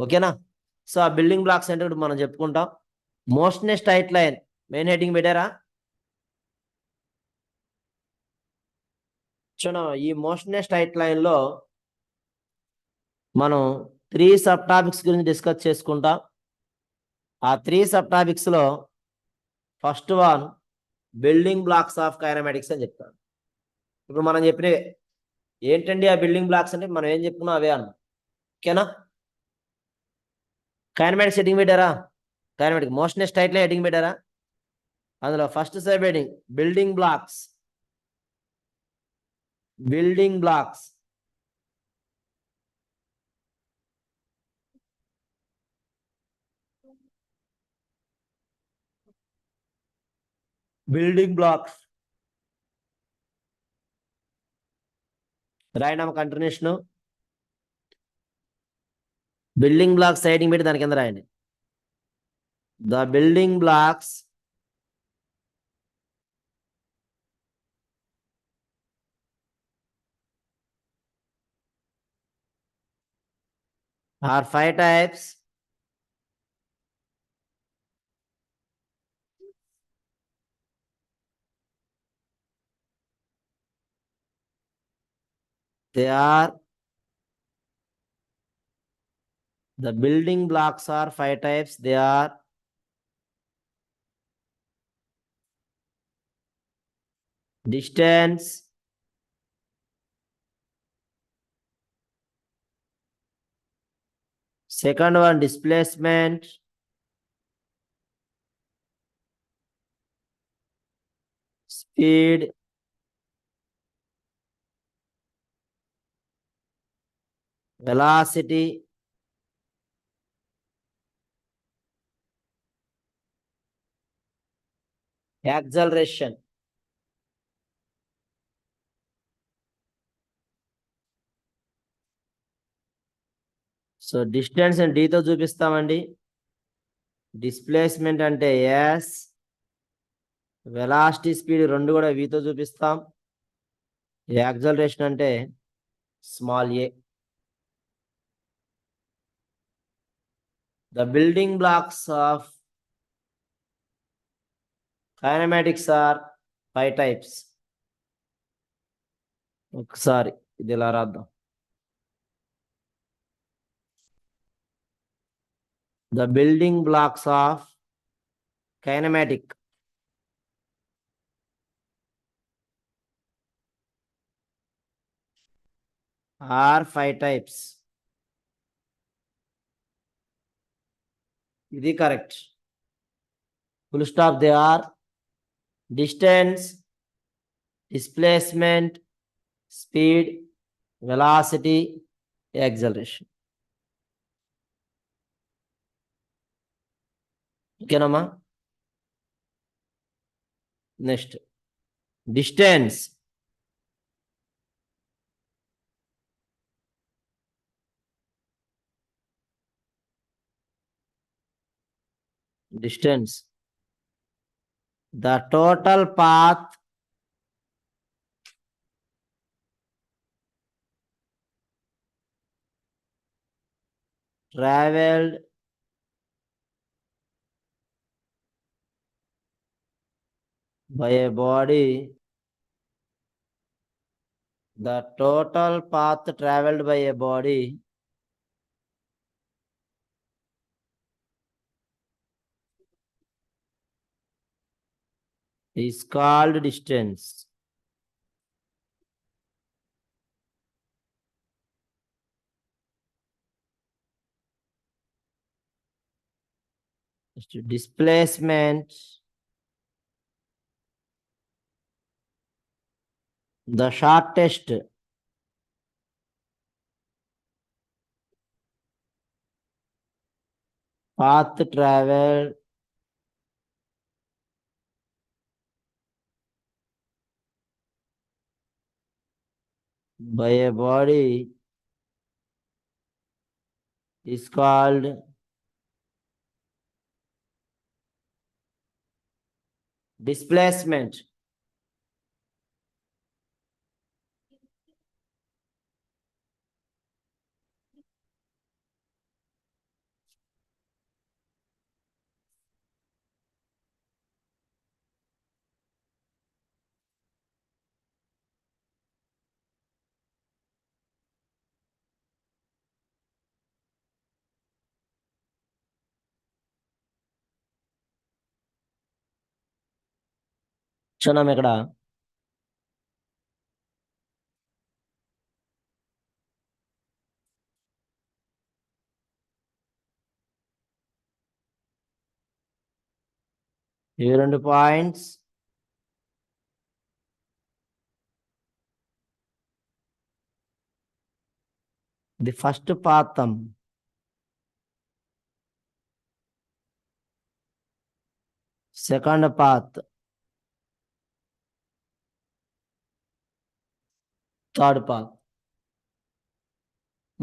ఓకేనా? సో ఆ బిల్డింగ్ బ్లాక్స్ అంటే ఇప్పుడు మనం చెప్పుకుంటాం. Motion a straight line main heading పెట్టారా? చూడ, ఈ మోషన్ ఏ స్ట్రైట్ లైన్ లో మనం 3 సబ్ టాపిక్స్ గురించి డిస్కస్ చేసుకుంటాం. ఆ 3 సబ్ టాపిక్స్ లో first one building blocks of kinematics అని చెప్తాను. ఇప్పుడు మనం చెప్పినవి ఏంటండి ఆ బిల్డింగ్ బ్లాక్స్ అంటే మనం ఏం చెప్పుకున్నాం అవే అన్న. ఓకేనా? కైనమాటిక్స్ హెడ్డింగ్ పెట్టారా? Kinematic motion a straight line heading పెట్టారా? అందులో first sub heading building blocks. Building blocks. Building blocks రాయడం కంటిన్యూషన్. బిల్డింగ్ బ్లాక్స్ హెడ్డింగ్ పెట్టి దాని కింద రాయండి the building blocks are 5 types. They are the building blocks are 5 types. They are distance, Second one, displacement. Speed. Velocity. Acceleration. So distance డీతో చూపిస్తామండి. Displacement అంటే S, velocity speed రెండు కూడా వీతో చూపిస్తాం. యాక్సలరేషన్ అంటే small A. The building blocks of kinematics are 5 types. ఒకసారి ఇది ఇలా రాద్దాం. The building blocks of kinematic are 5 types. ఇది correct. Full stop. They are distance, displacement, speed, velocity, acceleration. ఓకేనమ్మా. Next distance. Distance. The total path traveled by a body. The total path traveled by a body is called distance. Displacement. The shortest path traveled by a body is called displacement. క్షణం ఇక్కడ ఈ 2 points the first పాతం second path third path.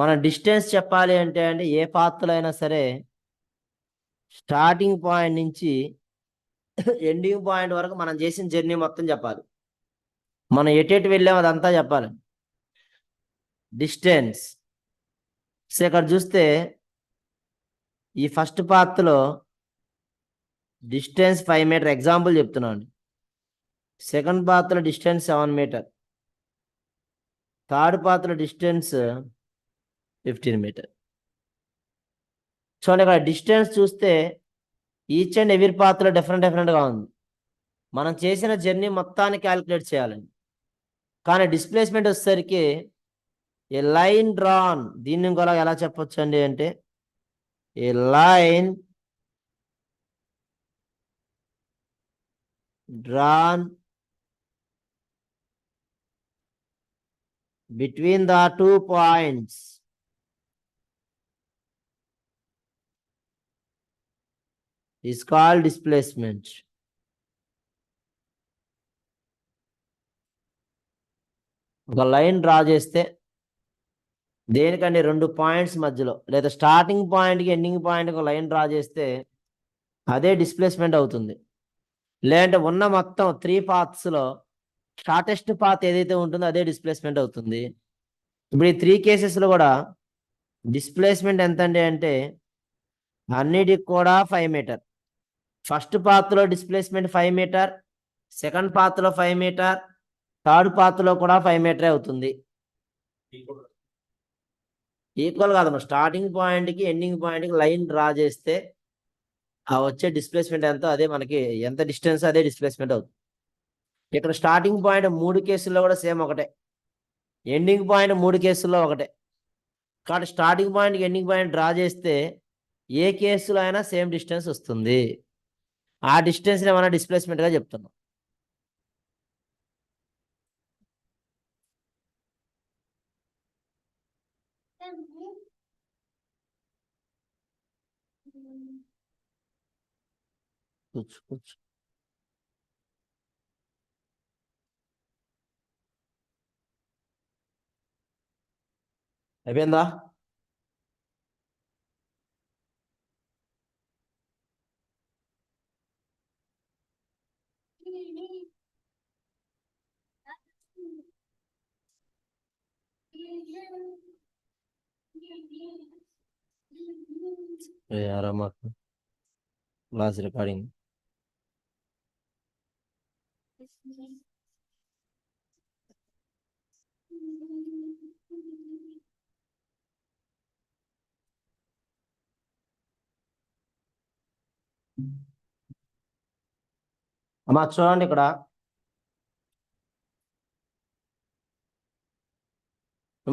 మన distance చెప్పాలి అంటే ఏ పాత్లో అయినా సరే స్టార్టింగ్ పాయింట్ నుంచి ఎండింగ్ పాయింట్ వరకు మనం చేసిన జర్నీ మొత్తం చెప్పాలి. మనం ఎటు వెళ్ళాము అదంతా చెప్పాలి. డిస్టెన్స్. సో ఇక్కడ చూస్తే ఈ ఫస్ట్ పాత్లో డిస్టెన్స్ 5 మీటర్ ఎగ్జాంపుల్ చెప్తున్నాను. సెకండ్ పాత్లో డిస్టెన్స్ 7 మీటర్. థర్డ్ పాత్లో డిస్టెన్స్ 15 మీటర్. చూడండి ఇక్కడ డిస్టెన్స్ చూస్తే ఈచ్ అండ్ ఎవరీ పాత్లో డిఫరెంట్గా ఉంది. మనం చేసిన జర్నీ మొత్తాన్ని క్యాలిక్యులేట్ చేయాలండి. కానీ డిస్ప్లేస్మెంట్ వచ్చేసరికి ఏ లైన్ డ్రాన్, దీన్ని కూడా ఎలా చెప్పొచ్చు అండి అంటే A line drawn between the 2 points is called displacement. ఒక లైన్ డ్రా చేస్తే దేనికంటే 2 పాయింట్స్ మధ్యలో లేదా స్టార్టింగ్ పాయింట్కి ఎండింగ్ పాయింట్కి ఒక లైన్ డ్రా చేస్తే అదే డిస్ప్లేస్మెంట్ అవుతుంది. లేదంటే ఉన్న మొత్తం 3 పాత్స్లో షార్టెస్ట్ పాత్ ఏదైతే ఉంటుందో అదే డిస్ప్లేస్మెంట్ అవుతుంది. ఇప్పుడు ఈ 3 కేసెస్లో కూడా డిస్ప్లేస్మెంట్ ఎంత అంటే అన్నిటికి కూడా 5 మీటర్. ఫస్ట్ పాత్లో డిస్ప్లేస్మెంట్ 5 మీటర్, సెకండ్ పాత్లో 5 మీటర్, థర్డ్ పాత్లో కూడా 5 మీటరే అవుతుంది. ఈక్వల్ కాదమ్మా, స్టార్టింగ్ పాయింట్కి ఎండింగ్ పాయింట్కి లైన్ డ్రా చేస్తే ఆ వచ్చే డిస్ప్లేస్మెంట్ ఎంతో అదే మనకి ఎంత డిస్టెన్స్ అదే డిస్ప్లేస్మెంట్ అవుతుంది. ఇక్కడ స్టార్టింగ్ పాయింట్ 3 కేసుల్లో కూడా సేమ్ ఒకటే, ఎండింగ్ పాయింట్ 3 కేసుల్లో ఒకటే. కాబట్టి స్టార్టింగ్ పాయింట్కి ఎండింగ్ పాయింట్ డ్రా చేస్తే ఏ కేసులో అయినా సేమ్ డిస్టెన్స్ వస్తుంది. ఆ డిస్టెన్స్ని మనం డిస్ప్లేస్మెంట్గా చెప్తున్నాం. కూర్చో కూర్చో. అయిపోయిందా? ఆరామా క్లాస్ రికార్డింగ్. అమ్మా చూడండి, ఇక్కడ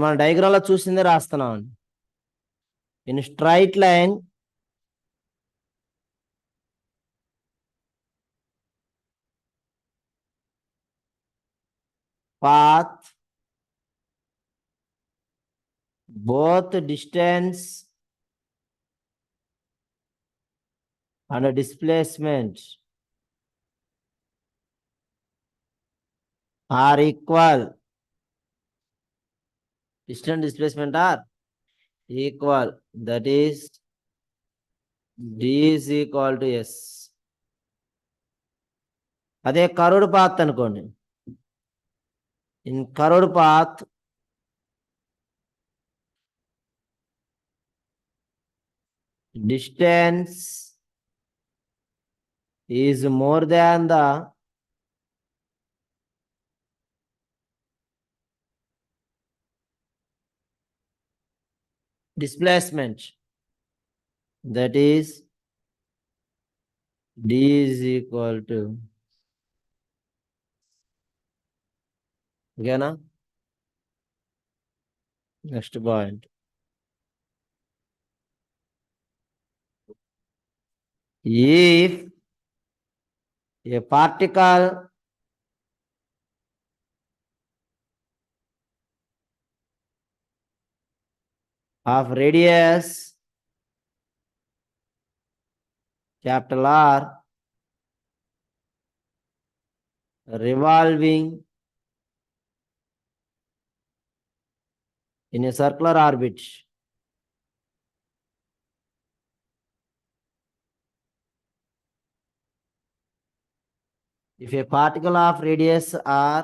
మన డయాగ్రామ్ లో చూసిందే రాస్తున్నాం. In straight line path both distance and displacement are equal. Distance displacement are equal. That is D is equal to S. అదే కర్వ్డ్ పాత్ అనుకోండి. In curved path distance is more than the displacement. That is D is equal to, ఓకేనా? Next point, if a particle of radius capital R revolving in a circular orbit if a particle of radius R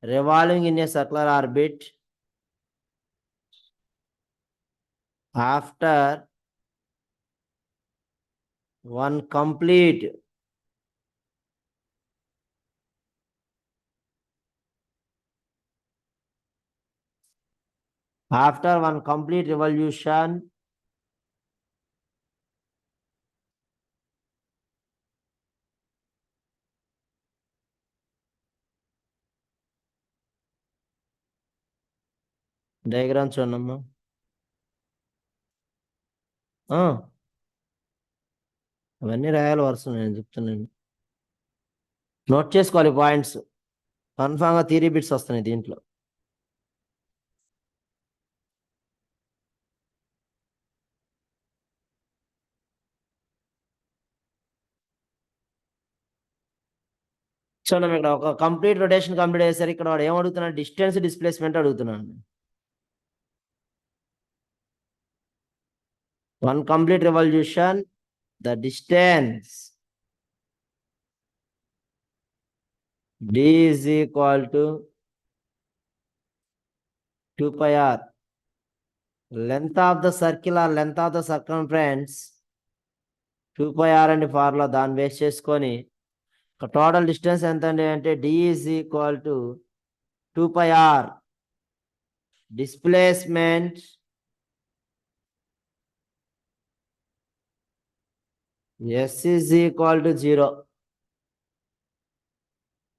revolving in a circular orbit after one complete revolution diagram చూడమ్మా. అవన్నీ రాయాలి వరుస, నేను చెప్తున్నాను. Note చేసుకోవాలి points. కన్ఫామ్గా theory bits వస్తున్నాయి దీంట్లో. చూడండి ఇక్కడ ఒక కంప్లీట్ రొటేషన్ కంప్లీట్ అయ్యేసరికి ఇక్కడ వాడు ఏం అడుగుతున్నాడు, డిస్టెన్స్ డిస్ప్లేస్మెంట్ అడుగుతున్నాడు. One complete revolution, the distance d is equal to 2 pi r. Length of the circle or length of the circumference 2 pi r అండి ఫార్ములా, దాన్ని బేస్ చేసుకొని టోటల్ డిస్టెన్స్ ఎంత అండి అంటే d is equal to 2 pi r. Displacement s is equal to 0.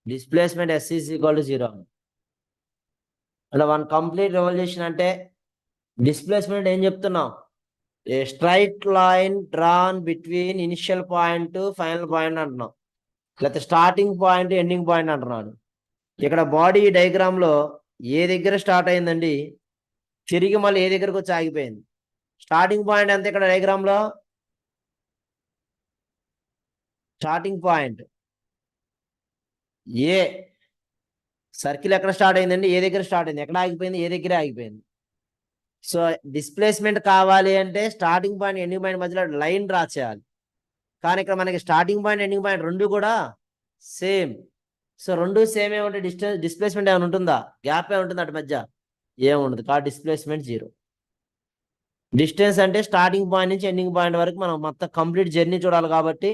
Displacement s is equal to 0. అంటే one complete revolution అంటే displacement ఏం చెప్తున్నాం, a straight line drawn between initial point final point అంటున్నాం, లేకపోతే starting point ending point అంటున్నాడు. ఇక్కడ body diagram లో ఏ దగ్గర స్టార్ట్ అయిందండి, తిరిగి మళ్ళీ ఏ దగ్గరకు వచ్చి ఆగిపోయింది. స్టార్టింగ్ పాయింట్ ఎంత ఇక్కడ డయాగ్రామ్ లో, స్టార్టింగ్ పాయింట్ ఏ, సర్కిల్ ఎక్కడ స్టార్ట్ అయిందండి, ఏ దగ్గర స్టార్ట్ అయింది, ఎక్కడ ఆగిపోయింది, ఏ దగ్గర ఆగిపోయింది. సో డిస్ప్లేస్మెంట్ కావాలి అంటే స్టార్టింగ్ పాయింట్ ఎండింగ్ పాయింట్ మధ్యలో లైన్ డ్రా చేయాలి. కానీ ఇక్కడ మనకి స్టార్టింగ్ పాయింట్ ఎండింగ్ పాయింట్ రెండు కూడా సేమ్. సో రెండు సేమ్ ఏమంటే డిస్ప్లేస్మెంట్ ఏమైనా ఉంటుందా, గ్యాప్ ఏమైనా ఉంటుంది అటు మధ్య, ఏముండదు. కాబట్టి డిస్ప్లేస్మెంట్ 0. డిస్టెన్స్ అంటే స్టార్టింగ్ పాయింట్ నుంచి ఎండింగ్ పాయింట్ వరకు మనం మొత్తం కంప్లీట్ జర్నీ చూడాలి. కాబట్టి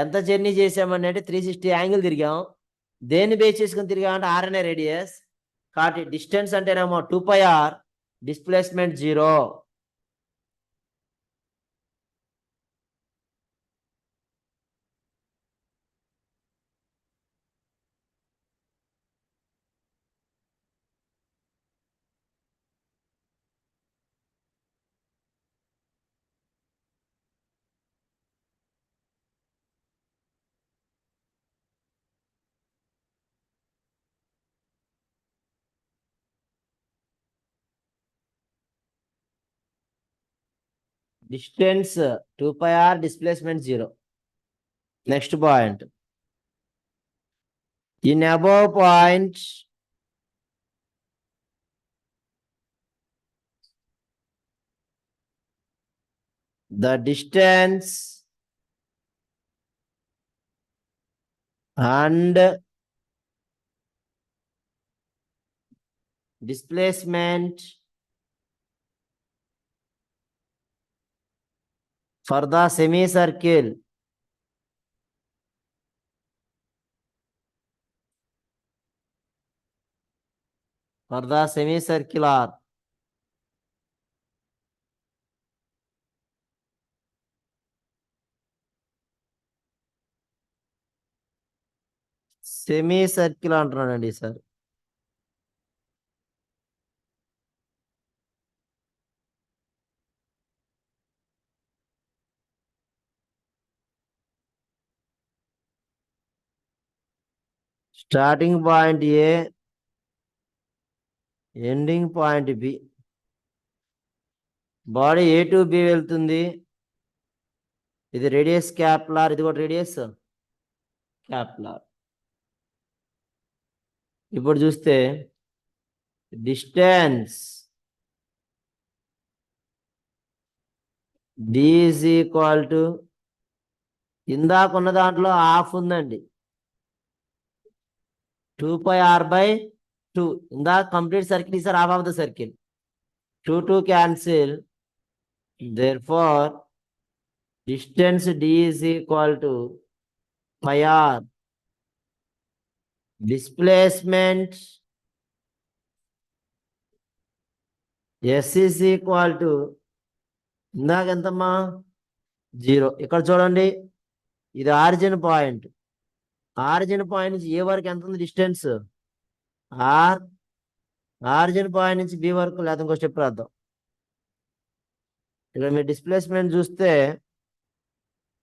ఎంత జర్నీ చేసామని అంటే 360 యాంగిల్ తిరిగాం. దేన్ని బేస్ చేసుకుని తిరిగామంటే r అనే రేడియస్. కాబట్టి డిస్టెన్స్ అంటేనేమో 2 pi r, displacement 0. Distance 2 pi r, displacement 0. Next point. In above point, the distance and displacement for the semicircle are semicircle అంటున్నాడండి sir. Starting point A, ending point B. Body A to B వెళ్తుంది. ఇది radius క్యాప్లార్, ఇది కూడా radius క్యాప్లార్. ఇప్పుడు చూస్తే distance d is equal to, ఇందాక ఉన్న దాంట్లో హాఫ్ ఉందండి, 2 pi r by 2. ఇందాక కంప్లీట్ సర్కిల్ ఈసారి half of the circle. 2 cancel. Therefore distance d is equal to pi r. Displacement s is equal to, ఇందాక ఎంతమ్మా 0. ఇక్కడ చూడండి, ఇది ఆరిజిన్ పాయింట్. ఆరిజిన్ పాయింట్ నుంచి ఏ వరకు ఎంత ఉంది డిస్టెన్స్, ఆర్. ఆరిజిన్ పాయింట్ నుంచి బి వరకు, లేదా ఇంకో స్టెప్ రాద్దాం. ఇక్కడ మీరు డిస్ప్లేస్మెంట్ చూస్తే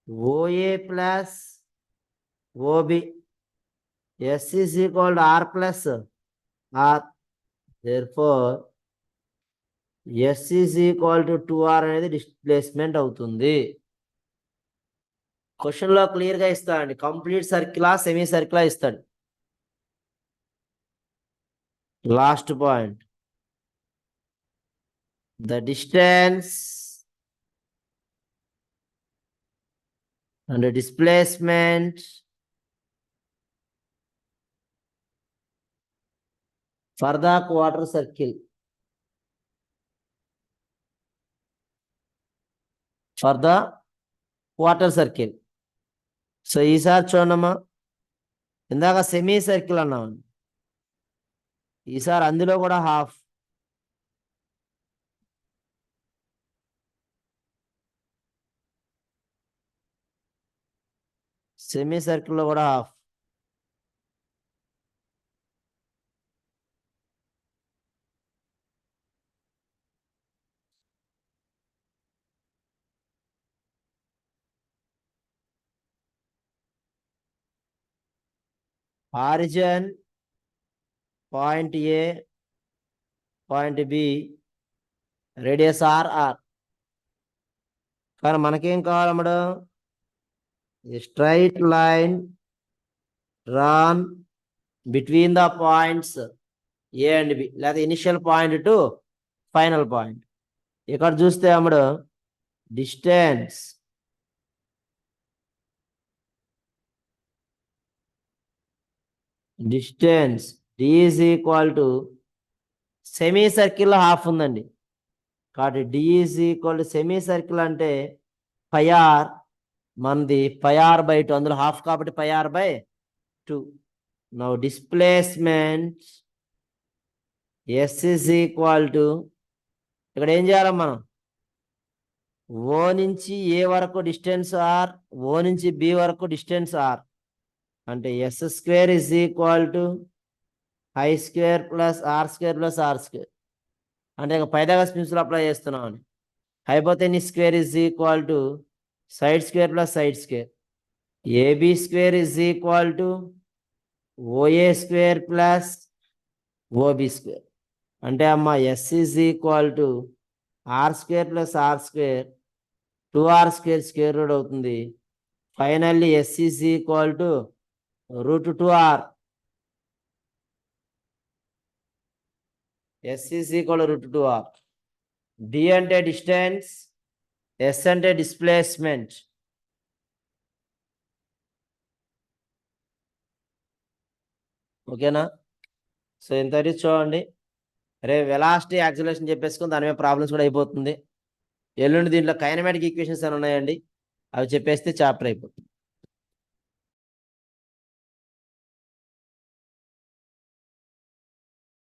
OA plus OB. S is equal to R plus R. Therefore, S is equal to 2R అనేది డిస్ప్లేస్మెంట్ అవుతుంది. క్వశ్చన్ లో క్లియర్ గా ఇస్తాడండి. కంప్లీట్ సర్కిలా సెమీ సర్కిలా ఇస్తాడు. Last point, the distance and the displacement for the quarter circle. For the quarter circle. So ఈసారి చూడమ్మా, ఇందాక semi circle అన్నాం, ఈసారి అందులో కూడా హాఫ్. సెమీ సర్కిల్లో కూడా half. Origin point A, point B, radius R. కానీ మనకేం కావాలమ్మడు? Straight line run between the points A and B, లేదా initial point to final point. ఇక్కడ చూస్తే అమ్మడు distance D is equal to semi circle half ఉందండి, కాబట్టి D is equal to semi circle అంటే πr, మనది πr/2, అందులో హాఫ్ కాబట్టి πr/2. Now displacement S is equal to, ఇక్కడ ఏం చేయాలి మనం? O నుంచి A వరకు డిస్టెన్స్ R, O నుంచి B వరకు డిస్టెన్స్ R. అంటే S² is equal to I² plus R² plus R². అంటే ఇక పైథాగరస్ ప్రిన్సిపల్ అప్లై చేస్తున్నాం అని. Hypotenuse square is equal to side square plus side square. AB² is equal to OA² plus OB². అంటే అమ్మ S is equal to R² plus R², 2R² square root అవుతుంది. Finally S is equal to √2R. S is equal to √2R. D అంటే distance, S అంటే displacement. ఓకేనా? So ఇంత చూడండి. రేపు velocity acceleration చెప్పేసుకుని దాని మీద ప్రాబ్లమ్స్ కూడా అయిపోతుంది. ఎల్లుండి దీంట్లో కైనమాటిక్ ఈక్వేషన్స్ అని ఉన్నాయండి, అవి చెప్పేస్తే చాప్టర్ అయిపోతుంది.